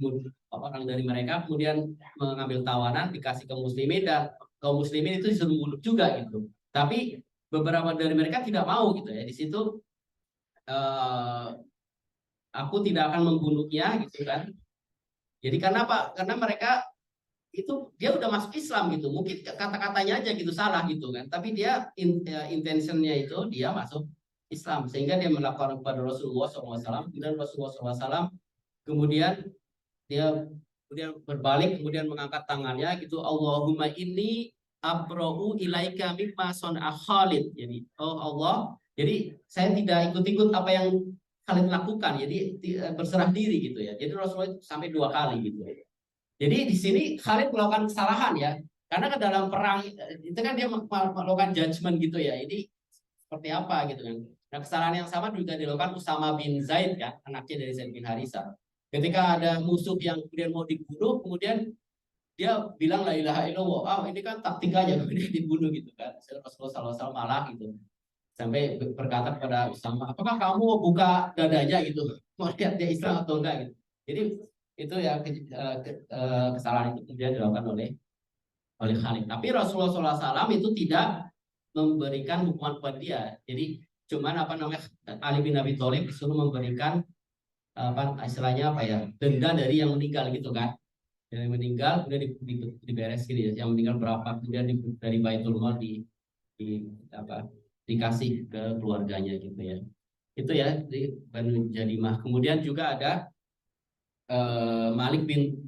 dari mereka, kemudian mengambil tawanan dikasih ke muslimin dan kaum muslimin itu disuruh bunuh juga gitu. Tapi beberapa dari mereka tidak mau gitu ya. Di situ aku tidak akan membunuhnya gitu kan. Jadi karena apa? Karena mereka itu dia udah masuk Islam gitu. Mungkin kata-katanya aja gitu salah gitu kan. Tapi dia intentionnya itu dia masuk Islam sehingga dia melakukan kepada Rasulullah SAW. Kemudian Rasulullah SAW kemudian dia kemudian berbalik kemudian mengangkat tangannya gitu Allahumma inni abra'u ilaika mimma son'a Khalid. Jadi, oh Allah, jadi saya tidak ikut-ikut apa yang Khalid lakukan. Jadi berserah diri gitu ya. Jadi Rasulullah itu sampai 2 kali gitu. Jadi di sini Khalid melakukan kesalahan ya. Karena ke dalam perang itu kan dia melakukan judgement gitu ya. Ini seperti apa gitu kan. Nah, kesalahan yang sama juga dilakukan Usama bin Zaid kan, anaknya dari Zaid bin Harithah. Ketika ada musuh yang kemudian mau dibunuh, kemudian dia bilang la ilaha illallah. Ah, ini kan taktikanya kemudian dibunuh gitu kan. Rasulullah SAW malah gitu. Sampai berkata kepada Usama, apakah kamu mau buka dadanya gitu? Mau lihat dia Islam atau enggak gitu. Jadi itu ya kesalahan itu kemudian dilakukan oleh Khalid. Tapi Rasulullah SAW itu tidak memberikan hukuman kepada dia. Jadi cuman apa namanya Ali bin Abi Thalib disuruh memberikan apa istilahnya apa ya denda dari yang meninggal gitu kan. Yang meninggal kemudian diberes gitu ya. Yang meninggal berapa kemudian dari Baitul Mal di apa dikasih ke keluarganya gitu ya. Itu ya di Banu Jadimah. Kemudian juga ada Malik bin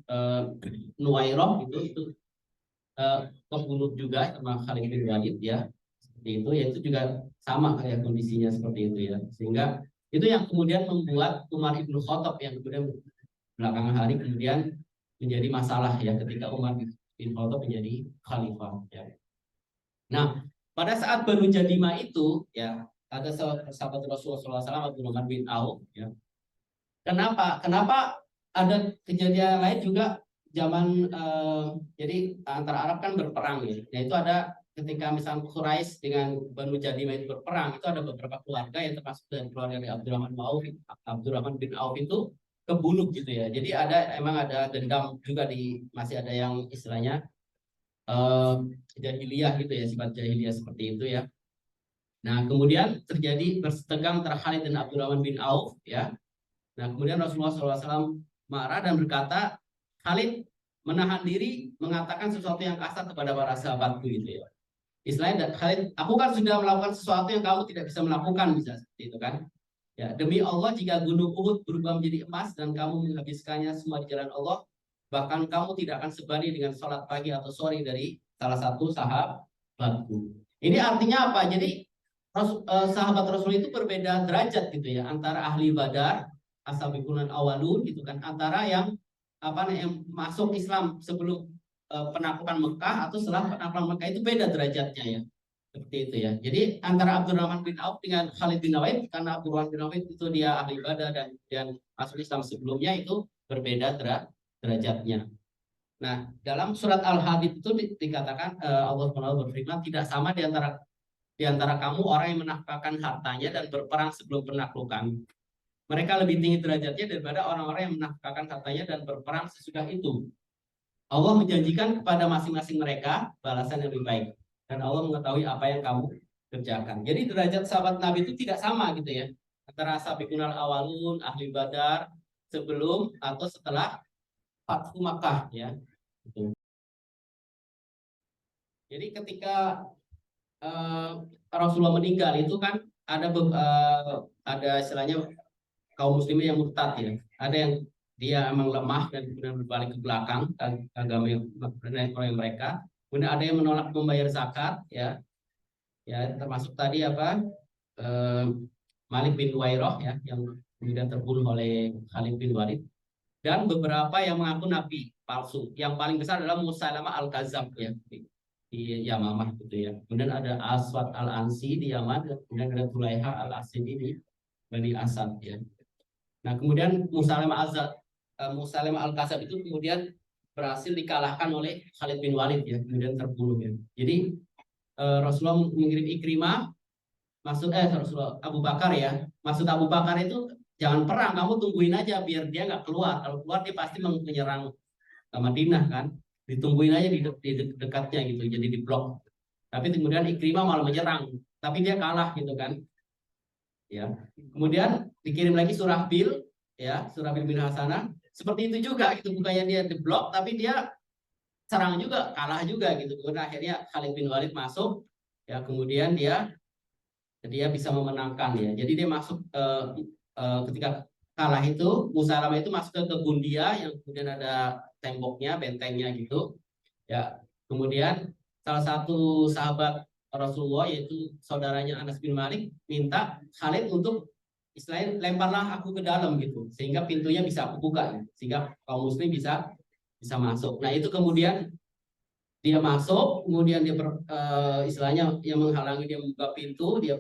Nuwairah itu kebunuh juga sama Khalid bin Walid ya. Seperti itu ya itu juga sama kayak kondisinya seperti itu ya. Sehingga itu yang kemudian membuat Umar ibn Khattab yang kemudian belakangan hari kemudian menjadi masalah ya ketika Umar bin Khattab menjadi khalifah ya. Nah, pada saat Banu Jadimah itu ya ada sahabat Rasulullah SAW Abdurrahman bin Auf ya. Kenapa? Kenapa ada kejadian lain juga zaman jadi antara Arab kan berperang ya. Nah, itu ada ketika misalnya Quraisy dengan Banu Jadimah itu berperang, itu ada beberapa keluarga yang termasuk dari keluarga dari Abdurrahman bin Auf itu kebunuh gitu ya. Jadi emang ada dendam juga masih ada yang istilahnya jahiliyah gitu ya, sifat jahiliyah seperti itu ya. Nah, kemudian terjadi bersetegang antara Khalid dan Abdurrahman bin Auf ya. Nah, kemudian Rasulullah SAW marah dan berkata, Khalid menahan diri mengatakan sesuatu yang kasar kepada para sahabatku gitu ya. Istilahnya Khalid, aku kan sudah melakukan sesuatu yang kamu tidak bisa melakukan, bisa seperti itu kan. Ya, demi Allah jika gunung Uhud berubah menjadi emas dan kamu menghabiskannya semua di jalan Allah, bahkan kamu tidak akan sebanding dengan sholat pagi atau sore dari salah satu sahabatku. Ini artinya apa? Jadi sahabat Rasul itu berbeda derajat gitu ya antara ahli Badar, as-sabiqun awalun gitu kan, antara yang yang masuk Islam sebelum penaklukan Mekah atau setelah penaklukan Mekah itu beda derajatnya ya. Seperti itu ya. Jadi antara Abdurrahman bin Auf dengan Khalid bin Walid, karena Abdurrahman bin Auf itu dia ahli Badar dan masuk Islam sebelumnya itu berbeda derajatnya. Nah, dalam surat Al-Hadid itu dikatakan Allah SWT berfirman tidak sama di antara kamu orang yang menafkahkan hartanya dan berperang sebelum penaklukan. Mereka lebih tinggi derajatnya daripada orang-orang yang menafkahkan hartanya dan berperang sesudah itu. Allah menjanjikan kepada masing-masing mereka balasan yang lebih baik. Dan Allah mengetahui apa yang kamu kerjakan. Jadi derajat sahabat Nabi itu tidak sama gitu ya. Antara sabiqunal awalun, ahli Badar, sebelum atau setelah Fathu Makkah ya. Gitu. Jadi ketika Rasulullah meninggal itu kan ada istilahnya kaum muslimin yang murtad ya. Ada yang dia emang lemah dan kemudian berbalik ke belakang agama yang mereka. Kemudian ada yang menolak membayar zakat ya. Ya termasuk tadi Malik bin Nuwairah ya yang kemudian terbunuh oleh Khalid bin Walid dan beberapa yang mengaku nabi palsu. Yang paling besar adalah Musailamah al-Kadzdzab ya di Yamamah gitu ya. Kemudian ada Aswad al-Ansi di Yaman, kemudian ada Tulaiha al-Asin di Bani Asad ya. Nah, kemudian Musailamah al-Kadzdzab itu kemudian berhasil dikalahkan oleh Khalid bin Walid ya, kemudian terbunuh ya. Jadi Rasulullah mengirim Ikrimah Rasulullah Abu Bakar ya. Maksud Abu Bakar itu jangan perang, kamu tungguin aja biar dia nggak keluar. Kalau keluar dia pasti menyerang Madinah kan. Ditungguin aja di dekatnya gitu, jadi diblok. Tapi kemudian Ikrimah malah menyerang, tapi dia kalah gitu kan. Ya. Kemudian dikirim lagi Surahbil ya, Surahbil bin Hasanah. Seperti itu juga gitu, bukannya dia diblok tapi dia serang juga, kalah juga gitu. Kemudian akhirnya Khalid bin Walid masuk ya, kemudian dia bisa memenangkan ya. Jadi dia masuk ketika kalah itu Musailamah itu masuk ke kebun dia yang kemudian ada temboknya, bentengnya gitu. Ya, kemudian salah satu sahabat Rasulullah yaitu saudaranya Anas bin Malik minta Khalid untuk istilahnya lemparlah aku ke dalam gitu sehingga pintunya bisa aku buka ya. Sehingga kaum muslim bisa masuk. Nah itu kemudian dia masuk, kemudian dia istilahnya yang menghalangi dia membuka pintu, dia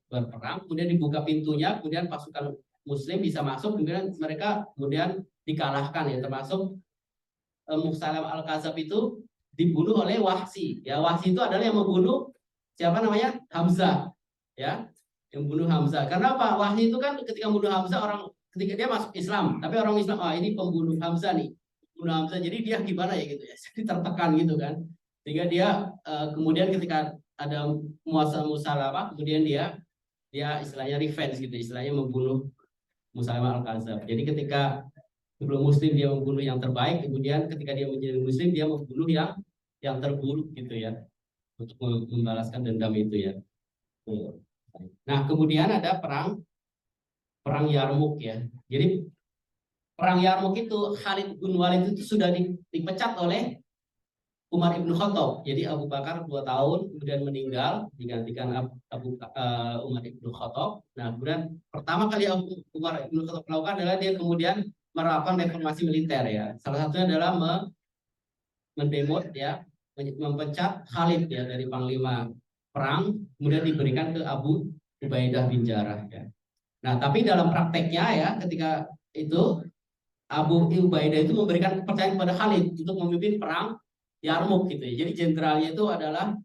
berperang, kemudian dibuka pintunya, kemudian pasukan muslim bisa masuk, kemudian mereka kemudian dikalahkan ya, termasuk Musalam Al-Kadzab itu dibunuh oleh Wahsy. Ya, Wahsy itu adalah yang membunuh siapa namanya? Hamzah. Ya, yang membunuh Hamzah. Karena apa? Wahsy itu kan ketika membunuh Hamzah ketika dia masuk Islam, tapi orang Islam, ini pembunuh Hamzah nih. Pembunuh Hamzah. Jadi dia gimana ya gitu ya. Jadi tertekan gitu kan. Sehingga dia kemudian ketika ada Musalamah, kemudian dia istilahnya revenge gitu, istilahnya membunuh Musalamah Al-Kadzab. Jadi ketika sebelum muslim dia membunuh yang terbaik, kemudian ketika dia menjadi muslim dia membunuh yang terburuk gitu ya, untuk membalaskan dendam itu ya. Nah kemudian ada perang Yarmuk ya. Jadi perang Yarmuk itu Khalid bin Walid itu sudah dipecat oleh Umar ibn Khattab. Jadi Abu Bakar 2 tahun kemudian meninggal, digantikan Umar ibn Khattab. Nah kemudian pertama kali Umar ibn Khattab melakukan adalah dia kemudian melakukan reformasi militer ya. Salah satunya adalah mendemot ya, mempecat Khalid ya dari panglima perang, kemudian diberikan ke Abu Ubaidah bin Jarrah ya. Nah, tapi dalam prakteknya ya, ketika itu Abu Ubaidah itu memberikan kepercayaan kepada Khalid untuk memimpin perang Yarmuk gitu ya. Jadi jenderalnya itu adalah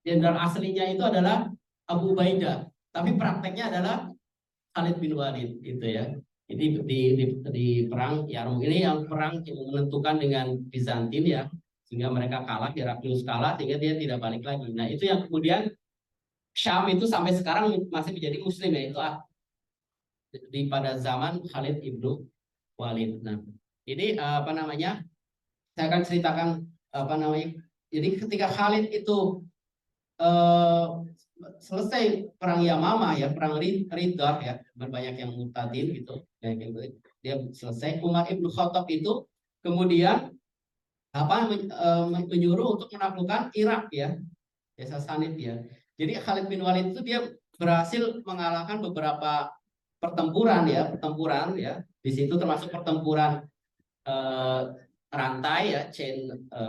jenderal aslinya itu adalah Abu Ubaidah, tapi prakteknya adalah Khalid bin Walid gitu ya. Jadi di perang Yarmuk ini yang perang yang menentukan dengan Bizantin ya, sehingga mereka kalah, Heraklius kalah sehingga dia tidak balik lagi. Nah itu yang kemudian Syam itu sampai sekarang masih menjadi Muslim ya, itu pada zaman Khalid ibnu Walid. Nah ini apa namanya? Saya akan ceritakan apa namanya. Jadi ketika Khalid itu selesai perang Yamamah ya, perang Riddah ya, banyak yang murtadin gitu ya, dia selesai. Umar ibnu Khattab itu kemudian menyuruh untuk menaklukkan Irak ya, Sasanid ya. Jadi Khalid bin Walid itu dia berhasil mengalahkan beberapa pertempuran ya, di situ termasuk pertempuran rantai ya,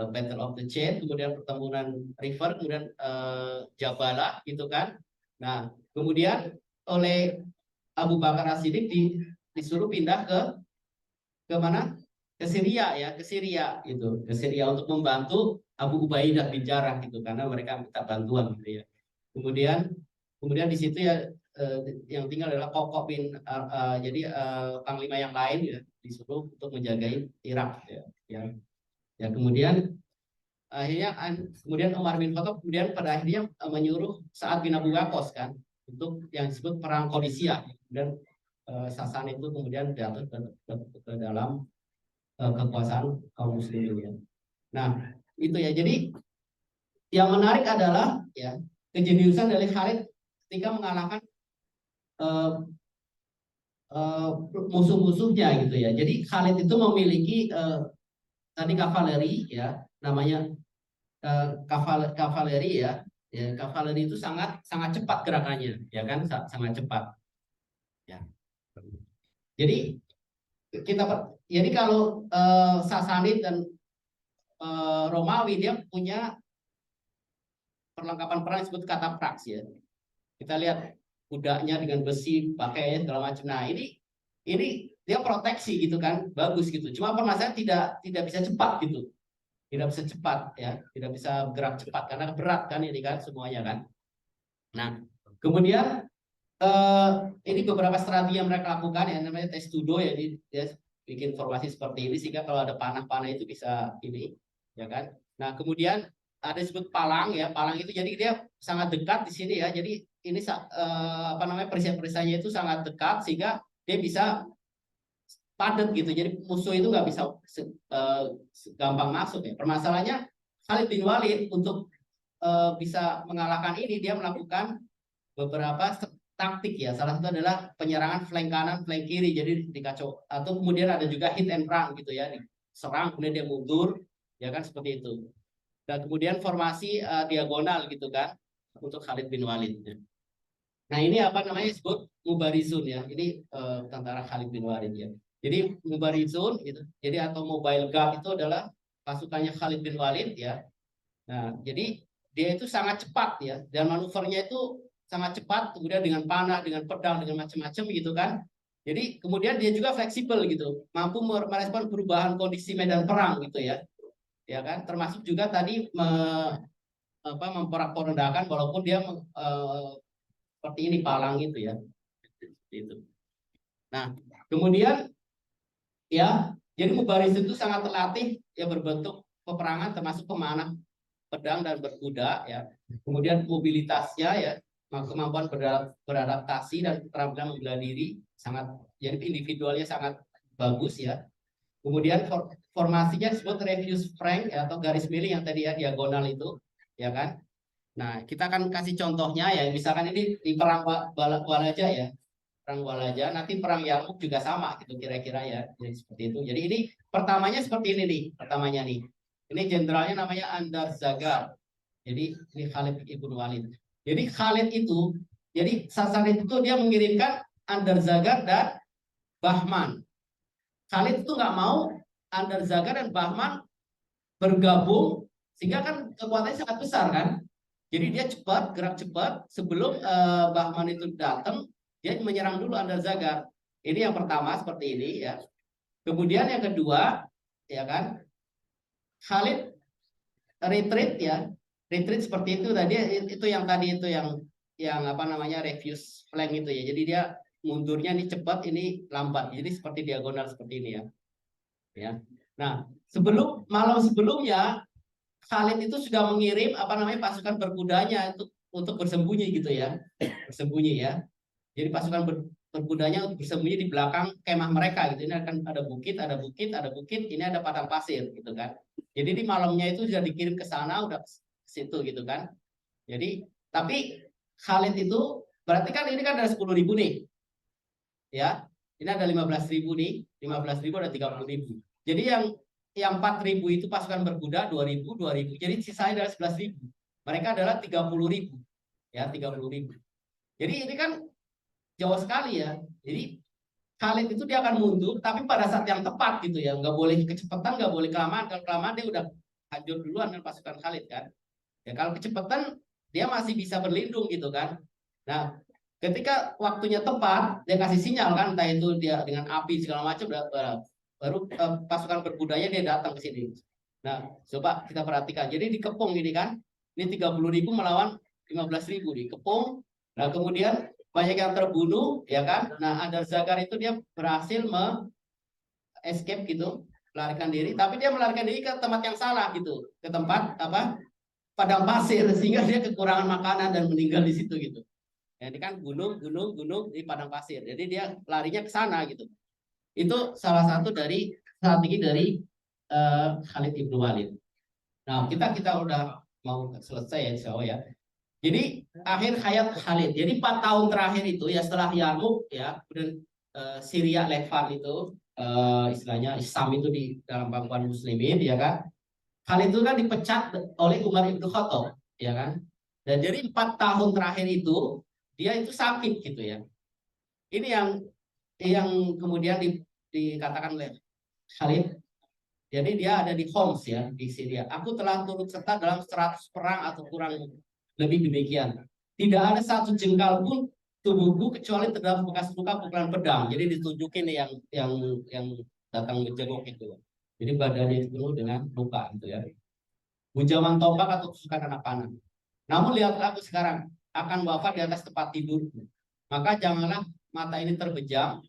Battle of the Chain, kemudian pertempuran River, kemudian Jabala gitu kan. Nah kemudian oleh Abu Bakar As-Siddiq disuruh pindah ke mana, ke Syria ya, ke Syria untuk membantu Abu Ubaidah bin Jarrah gitu, karena mereka minta bantuan gitu ya. Kemudian di situ ya yang tinggal adalah Kokok bin jadi panglima yang lain ya, disuruh untuk menjaga Irak ya kemudian akhirnya kemudian Umar bin Khattab kemudian pada akhirnya menyuruh Sa'ad bin Abu Waqqas kan untuk yang disebut perang Qadisiyah, dan Sasan itu kemudian jatuh ke dalam kekuasaan kaum muslimin ya. Nah itu ya, jadi yang menarik adalah ya kejeniusan dari Khalid ketika mengalahkan musuh-musuhnya gitu ya. Jadi Khalid itu memiliki tadi kavaleri ya, namanya kavaleri ya. Kavaleri itu sangat cepat gerakannya ya kan, sangat cepat ya. Jadi kalau Sasanid dan Romawi dia punya perlengkapan perang disebut katapraks ya. Kita lihat kudanya dengan besi, pakainya segala macam. Nah ini dia proteksi gitu kan, bagus gitu. Cuma permasalahan tidak bisa cepat gitu, tidak bisa cepat ya, tidak bisa gerak cepat karena berat kan ini kan semuanya kan. Nah kemudian ini beberapa strategi yang mereka lakukan ya, namanya testudo ya, dia bikin formasi seperti ini sehingga kalau ada panah-panah itu bisa ini ya kan. Nah kemudian ada disebut palang ya, palang itu jadi dia sangat dekat di sini ya, jadi ini apa namanya, perisai-perisainya itu sangat dekat sehingga dia bisa padat gitu, jadi musuh itu nggak bisa gampang masuk ya. Permasalahannya Khalid bin Walid untuk bisa mengalahkan ini, dia melakukan beberapa taktik ya, salah satu adalah penyerangan flank kanan, flank kiri, jadi dikacau, atau kemudian ada juga hit and run gitu ya, diserang kemudian dia mundur ya kan, seperti itu. Dan kemudian formasi diagonal gitu kan untuk Khalid bin Walid. Nah ini apa namanya disebut Mubarizun ya. Ini tentara Khalid bin Walid ya. Jadi Mubarizun gitu. Jadi atau Mobile Guard itu adalah pasukannya Khalid bin Walid ya. Nah jadi dia itu sangat cepat ya, dan manuvernya itu sangat cepat. Kemudian dengan panah, dengan pedang, dengan macam-macam gitu kan. Jadi kemudian dia juga fleksibel gitu, mampu merespon perubahan kondisi medan perang gitu ya kan. Termasuk juga tadi memporak-porandakan walaupun dia seperti ini palang itu ya. Itu. Nah, kemudian ya, jadi Mubaris itu sangat terlatih ya berbentuk peperangan termasuk pemanah pedang dan berkuda ya. Kemudian mobilitasnya ya, kemampuan beradaptasi dan keterampilan membela diri sangat, jadi individualnya sangat bagus ya. Kemudian formasinya disebut refuge frank ya, atau garis miring yang tadi ya diagonal itu ya kan. Nah, kita akan kasih contohnya ya, misalkan ini di perang Walaja ya, perang Walaja, nanti perang Yarmuk juga sama gitu kira-kira ya, jadi seperti itu. Jadi ini pertamanya seperti ini nih, pertamanya nih. Ini jenderalnya namanya Andar Zagar. Jadi ini Khalid ibn Walid. Jadi Khalid itu, jadi Sasarid itu dia mengirimkan Andar Zagar dan Bahman. Khalid itu nggak mau Andar Zagar dan Bahman bergabung, sehingga kan kekuatannya sangat besar kan. Jadi dia cepat, gerak cepat sebelum Bahman itu datang, dia menyerang dulu Andar Zagar. Ini yang pertama seperti ini ya. Kemudian yang kedua, ya kan, Khalid retreat ya, retreat seperti itu tadi, itu yang tadi itu yang apa namanya refuse flank itu ya. Jadi dia mundurnya ini cepat, ini lambat. Jadi seperti diagonal seperti ini ya. Ya. Nah, malam sebelumnya Khalid itu sudah mengirim apa namanya pasukan berkudanya itu untuk bersembunyi gitu ya, bersembunyi ya. Jadi pasukan berkudanya untuk bersembunyi di belakang kemah mereka gitu. Ini akan ada bukit, ada bukit, ada bukit. Ini ada padang pasir gitu kan. Jadi di malamnya itu sudah dikirim ke sana, udah ke situ gitu kan. Jadi tapi Khalid itu berarti kan ini kan ada 10.000 nih, ya. Ini ada 15.000 nih, 15.000 ada 30.000. Jadi yang 4.000 itu pasukan berkuda, 2.000, 2.000. Jadi sisanya adalah 11.000. Mereka adalah 30.000. Ya, 30.000. Jadi ini kan jauh sekali ya. Jadi Khalid itu dia akan mundur, tapi pada saat yang tepat gitu ya. Nggak boleh kecepatan, nggak boleh kelamaan. Kalau kelamaan dia udah hancur duluan dengan pasukan Khalid kan. Ya kalau kecepatan dia masih bisa berlindung gitu kan. Nah, ketika waktunya tepat, dia kasih sinyal kan, entah itu dia dengan api segala macam, baru pasukan berkudanya dia datang ke sini. Nah, coba kita perhatikan. Jadi dikepung ini kan, ini 30.000 melawan 15.000 dikepung. Nah, kemudian banyak yang terbunuh, ya kan? Nah, Andar Zagar itu dia berhasil escape gitu, melarikan diri, tapi dia melarikan diri ke tempat yang salah gitu, ke tempat apa? Padang pasir, sehingga dia kekurangan makanan dan meninggal di situ gitu. Ya, ini kan gunung di padang pasir. Jadi dia larinya ke sana gitu. Itu salah satu dari strategi dari Khalid ibn Walid. Nah, kita udah mau selesai ya, insya Allah ya. Jadi akhir hayat Khalid. Jadi 4 tahun terakhir itu ya setelah Yarmuk ya, kemudian Syria Levant itu istilahnya Islam itu di dalam pangkuan Muslimin ya kan. Khalid itu kan dipecat oleh Umar ibn Khattab ya kan. Dan jadi 4 tahun terakhir itu dia itu sakit gitu ya. Ini yang kemudian dikatakan oleh Khalid. Jadi dia ada di Homs ya, di Syria. Aku telah turut serta dalam 100 perang atau kurang lebih demikian. Tidak ada satu jengkal pun tubuhku kecuali terdapat bekas luka pukulan pedang. Jadi ditunjukin yang datang menjenguk itu. Jadi badannya itu penuh dengan luka gitu ya. Hunjaman tombak atau tusukan anak panah. Namun lihatlah aku sekarang akan wafat di atas tempat tidur. Maka janganlah mata ini terbejam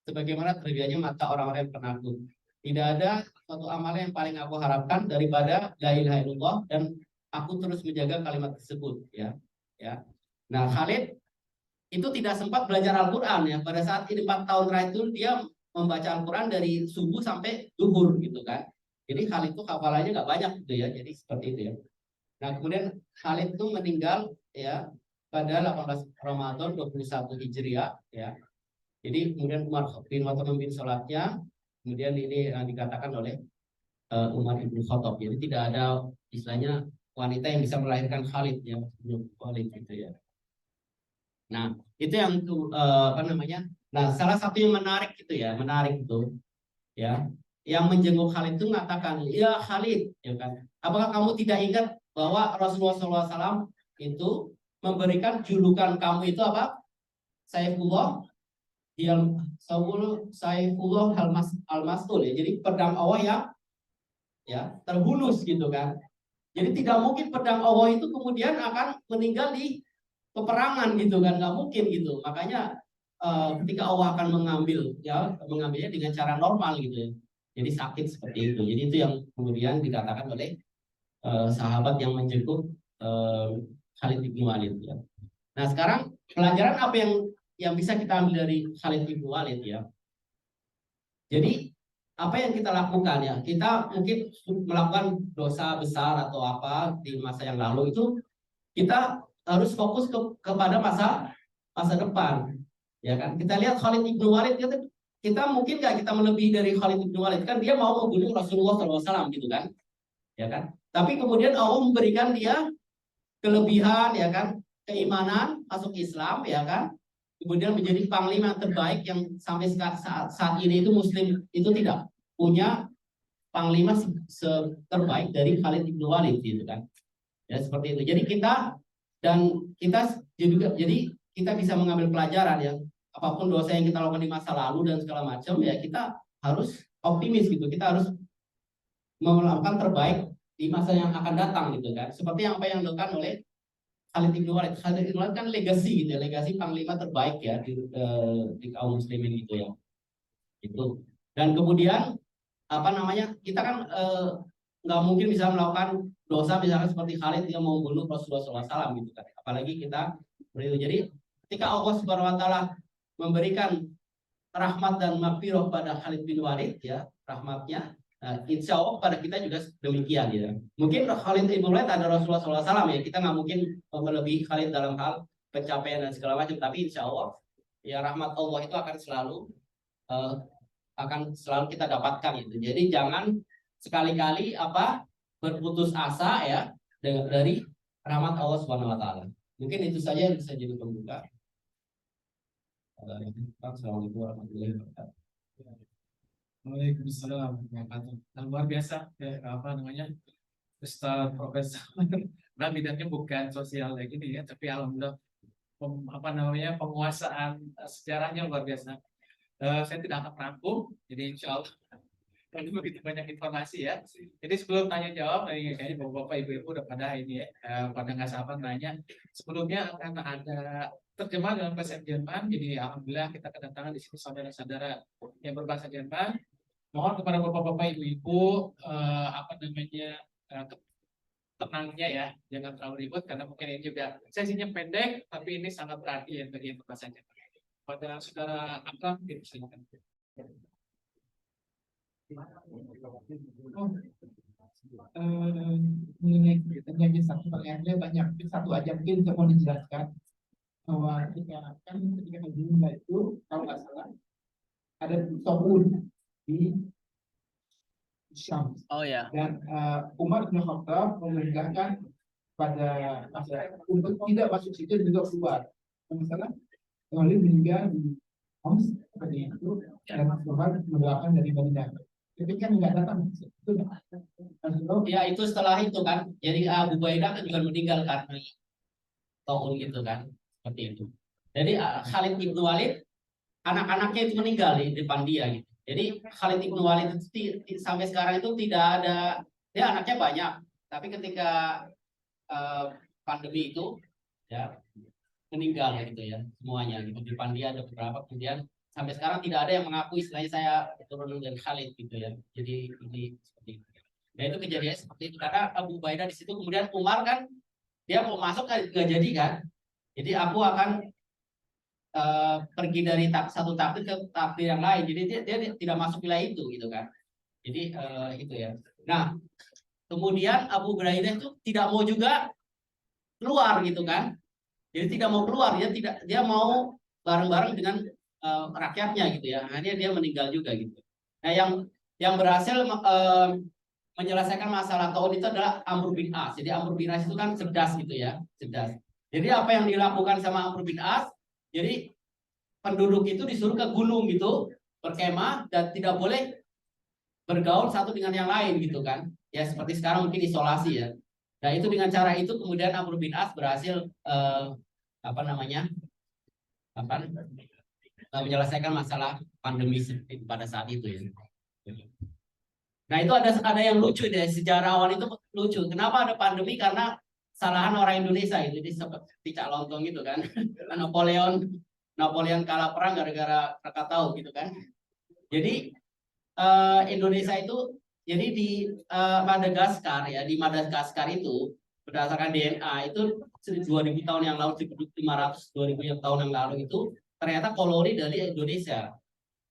sebagaimana terbejamnya mata orang-orang yang penakut. Tidak ada suatu amalan yang paling aku harapkan daripada la ilaha illallah, dan aku terus menjaga kalimat tersebut ya. Nah, Khalid itu tidak sempat belajar Al-Qur'an ya. Pada saat ini 4 tahun terakhir itu dia membaca Al-Qur'an dari subuh sampai zuhur gitu kan. Jadi Khalid itu hafalannya nggak banyak gitu ya. Jadi seperti itu ya. Nah, kemudian Khalid itu meninggal ya pada 18 Ramadan 21 Hijriah ya. Jadi kemudian Umar bin Khattab memimpin sholatnya. Kemudian ini yang dikatakan oleh Umar ibn Khattab. Jadi tidak ada istilahnya wanita yang bisa melahirkan Khalid ya, sebelum Khalid gitu ya. Nah, itu yang apa namanya? Nah, salah satu yang menarik gitu ya, menarik itu ya, yang menjenguk Khalid itu mengatakan, ya Khalid, ya kan? Apakah kamu tidak ingat bahwa Rasulullah SAW itu memberikan julukan kamu itu apa? Saifullah, yang Saifullah al-Mastul ya. Jadi pedang Allah yang ya terhunus gitu kan. Jadi tidak mungkin pedang Allah itu kemudian akan meninggal di peperangan gitu kan, nggak mungkin gitu. Makanya ketika Allah akan mengambilnya dengan cara normal gitu ya. Jadi sakit seperti itu. Jadi itu yang kemudian dikatakan oleh sahabat yang menjenguk Khalid bin Walid ya. Nah sekarang pelajaran apa yang bisa kita ambil dari Khalid bin Walid ya. Jadi apa yang kita lakukan ya, kita mungkin melakukan dosa besar atau apa di masa yang lalu itu kita harus fokus kepada masa depan, ya kan? Kita lihat Khalid bin Walid kita mungkin nggak kita melebihi dari Khalid bin Walid, kan dia mau membunuh Rasulullah SAW gitu kan, ya kan? Tapi kemudian Allah memberikan dia kelebihan, ya kan? Keimanan, masuk Islam, ya kan? Kemudian menjadi panglima terbaik yang sampai saat ini itu Muslim itu tidak punya panglima terbaik dari Khalid bin Walid gitu kan. Ya seperti itu. Jadi kita juga jadi kita bisa mengambil pelajaran ya, apapun dosa yang kita lakukan di masa lalu dan segala macam ya, kita harus optimis gitu. Kita harus melakukan terbaik di masa yang akan datang gitu kan. Seperti apa yang dilakukan oleh Khalid bin Walid. Khalid bin Walid kan legasi gitu ya, legasi panglima terbaik ya di kaum muslimin gitu ya. Itu. Dan kemudian apa namanya? Kita kan nggak mungkin bisa melakukan dosa misalnya seperti Khalid yang mau membunuh Rasulullah SAW gitu kan. Apalagi kita begitu. Jadi ketika Allah Subhanahu Wa Taala memberikan rahmat dan maghfirah pada Khalid bin Walid ya, rahmatnya, nah, insya Allah pada kita juga demikian ya. Mungkin Khalid bin Walid ada Rasulullah SAW ya, kita nggak mungkin melebihi Khalid dalam hal pencapaian dan segala macam, tapi insya Allah ya rahmat Allah itu akan selalu kita dapatkan itu. Jadi jangan sekali-kali berputus asa ya dari rahmat Allah Subhanahu Wa Taala. Mungkin itu saja yang bisa jadi pembuka. Assalamualaikum warahmatullahi wabarakatuh. Waalaikumsalam warahmatullahi wabarakatuh. Nah, luar biasa ya, apa namanya, Ustaz Profesor. Nah, bidangnya bukan sosial kayak gini ya, tapi alhamdulillah penguasaan sejarahnya luar biasa. Saya tidak akan merangkum, jadi insya Allah ini begitu banyak informasi ya. Jadi sebelum tanya jawab, kayaknya bapak-bapak ibu-ibu udah pada ini ya, pada nggak sabar nanya. Sebelumnya akan ada terjemah dalam bahasa Jerman. Jadi alhamdulillah kita kedatangan di sini saudara-saudara yang berbahasa Jerman. Mohon kepada bapak-bapak ibu-ibu tenangnya ya, jangan terlalu ribut karena mungkin ini juga sesinya pendek, tapi ini sangat berarti ya bagi bahasa Jerman. Pada saudara Akram, silakan. Mengenai terjadi satu pertanyaannya banyak, satu aja mungkin saya mau dijelaskan bahwa ketika haji itu kalau nggak salah ada tahun di Syam. Oh ya. Dan Umar bin Khattab memerintahkan pada masa untuk tidak masuk situ dan juga keluar. Masalah Khalid meninggal di Homs seperti itu dan Umar mendoakan dari Madinah. Ketika nggak datang ya itu setelah itu kan, jadi Abu Ubaidah kan juga meninggal karena taun gitu kan, seperti itu. Jadi Khalid bin Walid anak-anaknya itu meninggal di depan dia gitu. Jadi Khalid bin Walid itu sampai sekarang itu tidak ada, dia anaknya banyak, tapi ketika pandemi itu ya meninggal gitu ya semuanya gitu. Di depan dia ada beberapa, kemudian sampai sekarang tidak ada yang mengakui istilahnya saya keturunan dari Khalid gitu ya. Jadi ini seperti itu. Nah itu kejadiannya seperti itu karena Abu Ubaidah di situ, kemudian Umar kan dia mau masuk kan nggak jadi kan. Jadi aku akan pergi dari satu takbir ke takbir yang lain. Jadi dia tidak masuk wilayah itu gitu kan. Jadi itu ya. Nah kemudian Abu Ubaidah itu tidak mau juga keluar gitu kan. Jadi tidak mau keluar, dia mau bareng-bareng dengan rakyatnya gitu ya. Akhirnya dia meninggal juga gitu. Nah yang berhasil menyelesaikan masalah tahun itu adalah Amr bin As. Jadi Amr bin As itu kan cerdas gitu ya, cerdas. Jadi apa yang dilakukan sama Amr bin As? Jadi penduduk itu disuruh ke gunung gitu, berkemah dan tidak boleh bergaul satu dengan yang lain gitu kan. Ya seperti sekarang mungkin isolasi ya. Nah itu dengan cara itu kemudian Amr bin As berhasil apa namanya apa menyelesaikan masalah pandemi pada saat itu ya. Nah itu ada yang lucu deh, sejarawan itu lucu. Kenapa ada pandemi? Karena kesalahan orang Indonesia itu seperti Cak Lontong gitu kan. Napoleon kalah perang gara-gara Krakatau gitu kan. Jadi Indonesia itu jadi di Madagaskar ya, di Madagaskar itu berdasarkan DNA itu 2000 tahun yang lalu, 1500 2000 tahun yang lalu itu ternyata koloni dari Indonesia,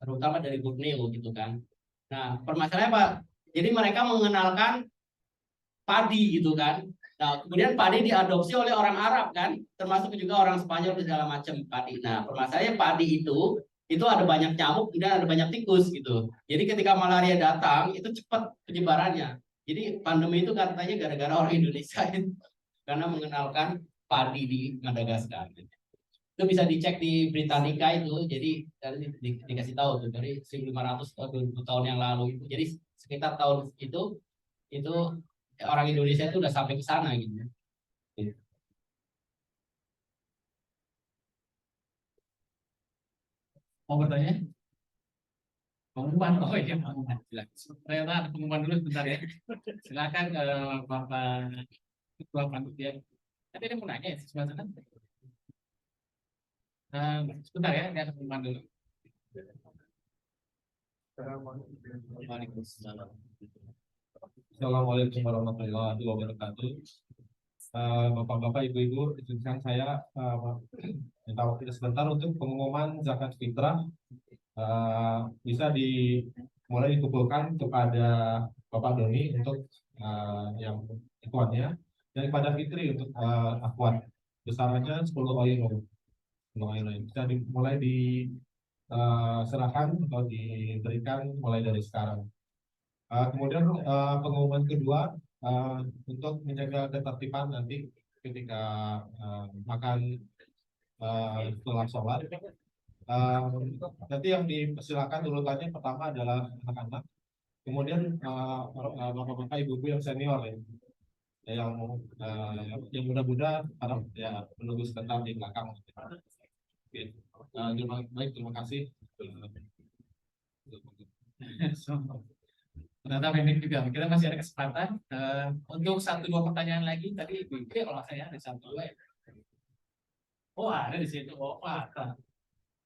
terutama dari Borneo gitu kan. Nah, permasalahannya Pak, jadi mereka mengenalkan padi gitu kan. Nah, kemudian padi diadopsi oleh orang Arab kan, termasuk juga orang Spanyol dan segala macam padi. Nah, permasalahannya padi itu ada banyak nyamuk dan ada banyak tikus gitu. Jadi ketika malaria datang itu cepat penyebarannya. Jadi pandemi itu katanya gara-gara orang Indonesia karena mengenalkan padi di Madagaskar. Itu bisa dicek di Britannica itu. Jadi dikasih tahu tuh dari 1500 atau 2000 tahun yang lalu itu. Jadi sekitar tahun itu orang Indonesia itu udah sampai ke sana gitu. Mau bertanya? Pengumuman, oh iya pengumuman. Ternyata ada pengumuman dulu sebentar ya. Silakan Bapak Ketua Panitia. Tadi ada mau nanya ya sebelah sana. Sebentar ya, ini ada pengumuman dulu. Waalaikumsalam. Assalamualaikum warahmatullahi wabarakatuh. Bapak-bapak, ibu-ibu, izinkan saya minta waktu sebentar untuk pengumuman zakat fitrah. Bisa mulai dikumpulkan kepada Bapak Doni untuk yang ikhwannya, dan kepada Fitri untuk akhwat. Besarannya 10 euro. 10 euro. Bisa mulai diserahkan atau diberikan mulai dari sekarang. Kemudian pengumuman kedua, untuk menjaga ketertiban nanti ketika makan setelah sholat. Nanti yang dipersilakan urutannya pertama adalah anak-anak, kemudian bapak-bapak ibu-ibu yang senior ya, yang muda-muda harap ya menunggu sebentar di belakang. Oke. Terima kasih. Ternyata pendek juga. Kita masih ada kesempatan untuk 1-2 pertanyaan lagi. Tadi Ibu kalau saya ada 1-2 ya. Oh ada di situ. Oh ada.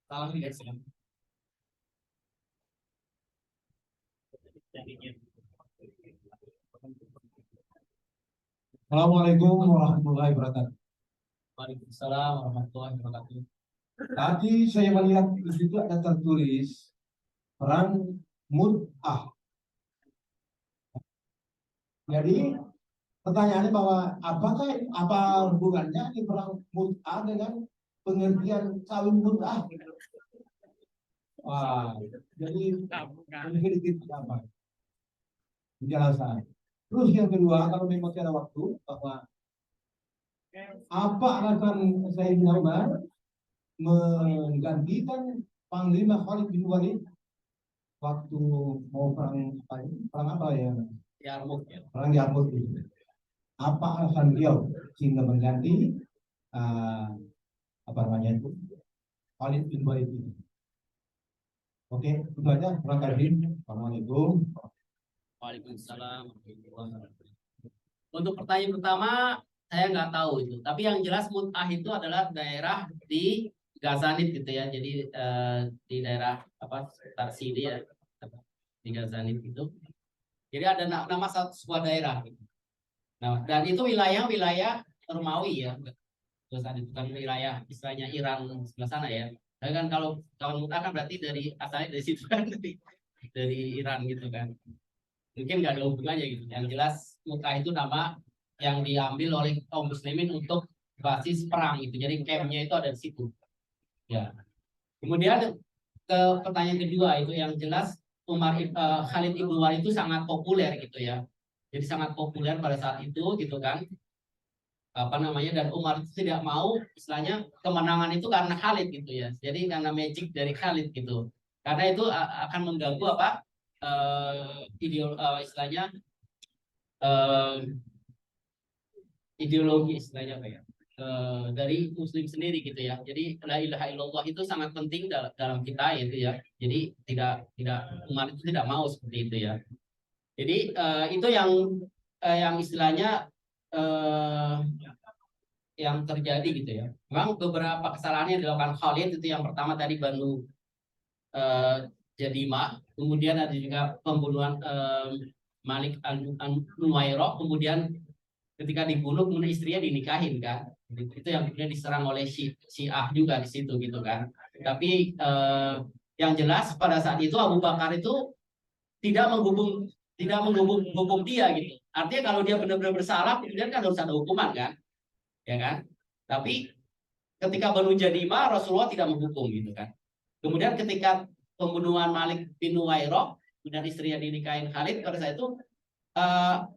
Salam nih guys. Assalamualaikum warahmatullahi wabarakatuh. Waalaikumsalam warahmatullahi wabarakatuh. Tadi saya melihat di situ ada tertulis perang Mut'ah. Jadi pertanyaannya bahwa apa hubungannya di perang Mut'ah dengan pengertian kawin Mut'ah? Wah, jadi sedikit apa penjelasan. Terus yang kedua, kalau memang ada waktu, bahwa apa alasan Sayyidina Umar menggantikan Panglima Khalid bin Walid waktu mau perang apa ya? Yarmuk. Perang Yarmuk itu. Apa alasan beliau sehingga mengganti apa namanya itu Khalid bin Walid itu? Oke, itu aja. Terima kasih. Assalamualaikum. Waalaikumsalam. Untuk pertanyaan pertama saya nggak tahu itu, tapi yang jelas Mut'ah itu adalah daerah di Gazanit gitu ya. Jadi di daerah apa sekitar sini ya, di Gazanit itu. Jadi ada nama sebuah daerah. Nah, dan itu wilayah Romawi ya. Terus ada bukan wilayah istilahnya Iran sebelah sana ya. Tapi kan kalau Mut'ah kan berarti asalnya dari situ kan, dari Iran gitu kan. Mungkin nggak ada hubungannya gitu. Yang jelas Mut'ah itu nama yang diambil oleh kaum muslimin untuk basis perang itu. Jadi campnya itu ada di situ. Ya. Kemudian ke pertanyaan kedua itu yang jelas Khalid ibn Walid itu sangat populer gitu ya. Jadi sangat populer pada saat itu gitu kan. Apa namanya, dan Umar itu tidak mau istilahnya kemenangan itu karena Khalid gitu ya. Jadi karena magic dari Khalid gitu. Karena itu akan mengganggu apa istilahnya eh, ideologi istilahnya apa ya? Dari muslim sendiri gitu ya. Jadi la ilaha illallah itu sangat penting dalam kita gitu ya. Jadi tidak Umar itu tidak mau seperti itu ya. Jadi itu yang istilahnya eh, yang terjadi gitu ya. Memang beberapa kesalahan yang dilakukan Khalid itu yang pertama tadi Banu Jadimah, kemudian ada juga pembunuhan Malik Nuwairah, kemudian ketika dibunuh kemudian istrinya dinikahin kan. Itu yang kemudian diserang oleh Syiah juga di situ gitu kan. Tapi yang jelas pada saat itu Abu Bakar itu tidak menghukum dia gitu. Artinya kalau dia benar-benar bersalah kemudian kan harus ada hukuman kan, ya kan? Tapi ketika Banu Jadimah Rasulullah tidak menghukum gitu kan. Kemudian ketika pembunuhan Malik bin Nuwairah dan istrinya dinikahin Khalid pada saat itu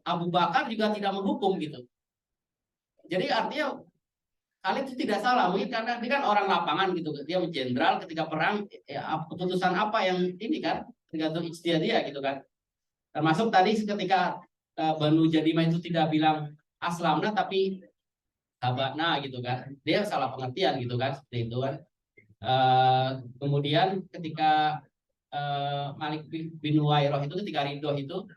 Abu Bakar juga tidak menghukum gitu. Jadi artinya Khalid itu tidak salah, mungkin karena dia kan orang lapangan gitu, dia jenderal ketika perang, ya, keputusan apa yang ini kan tergantung ijtihad dia gitu kan. Termasuk tadi ketika Banu Jadimah itu tidak bilang aslamna tapi habakna gitu kan, dia salah pengertian gitu kan, seperti itu kan. Kemudian ketika Malik bin Nuwairah itu ketika ridho itu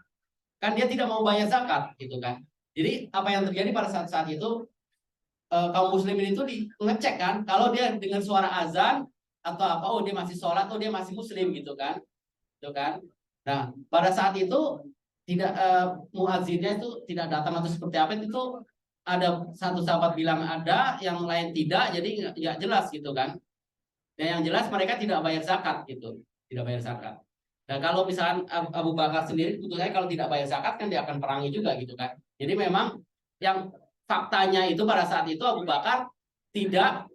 kan dia tidak mau bayar zakat gitu kan. Jadi apa yang terjadi pada saat itu kaum muslimin itu ngecek kan, kalau dia dengar suara azan atau apa, oh dia masih sholat, oh dia masih muslim gitu kan. Nah pada saat itu tidak muazzinnya itu tidak datang atau seperti apa itu, ada satu sahabat bilang ada, yang lain tidak, jadi nggak jelas gitu kan. Dan yang jelas mereka tidak bayar zakat gitu, tidak bayar zakat. Nah kalau misalkan Abu Bakar sendiri tentunya kalau tidak bayar zakat kan dia akan perangi juga gitu kan. Jadi memang yang faktanya itu pada saat itu Abu Bakar tidak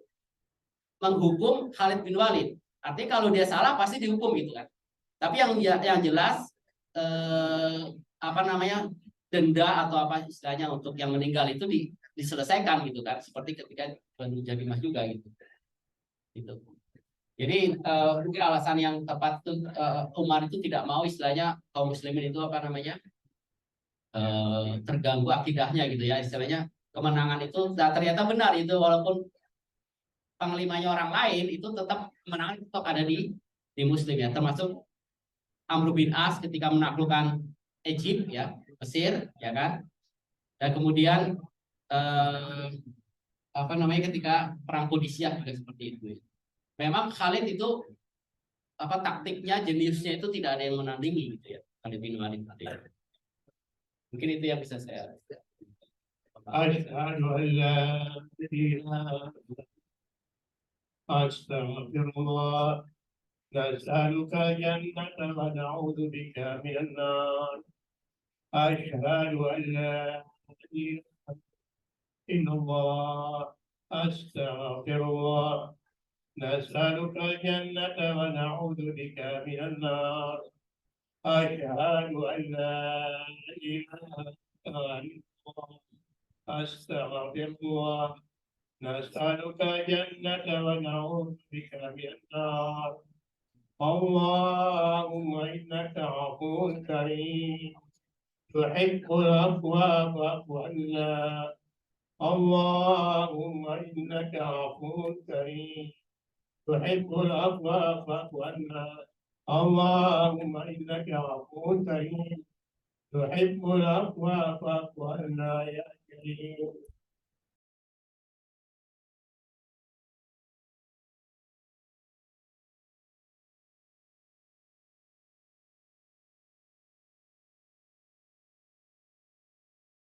menghukum Khalid bin Walid. Artinya kalau dia salah pasti dihukum gitu kan. Tapi yang jelas apa namanya, denda atau apa istilahnya untuk yang meninggal itu diselesaikan gitu kan. Seperti ketika Banu Jadimah juga gitu. Gitu. Jadi mungkin alasan yang tepat itu Umar itu tidak mau istilahnya kaum muslimin itu apa namanya terganggu akidahnya gitu ya, istilahnya kemenangan itu. Nah, ternyata benar itu, walaupun panglimanya orang lain itu tetap kemenangan tetap ada di muslim ya, termasuk Amr bin As ketika menaklukkan Egypt ya, Mesir ya kan. Dan kemudian apa namanya ketika perang Qadisiyah juga seperti itu. Memang Khalid itu apa taktiknya, jeniusnya itu tidak ada yang menandingi gitu ya, Khalid bin Walid. Mungkin itu yang bisa saya. أشهد أن لا إله أستغفر الله نسألك جنة ونعوذ بك من النار أشهد أن لا إله إلا الله أستغفر الله نسألك الجنة ونعوذ بك من النار أشهد أن لا إله إلا الله أستغفر الله نسألك الجنة ونعوذ بك من النار اللهم إنك عفو كريم تحب العفو فاعف عنا اللهم إنك عفو كريم تحب العفو فاعف عنا اللهم إنك عفو كريم تحب العفو فاعف عنا يا كريم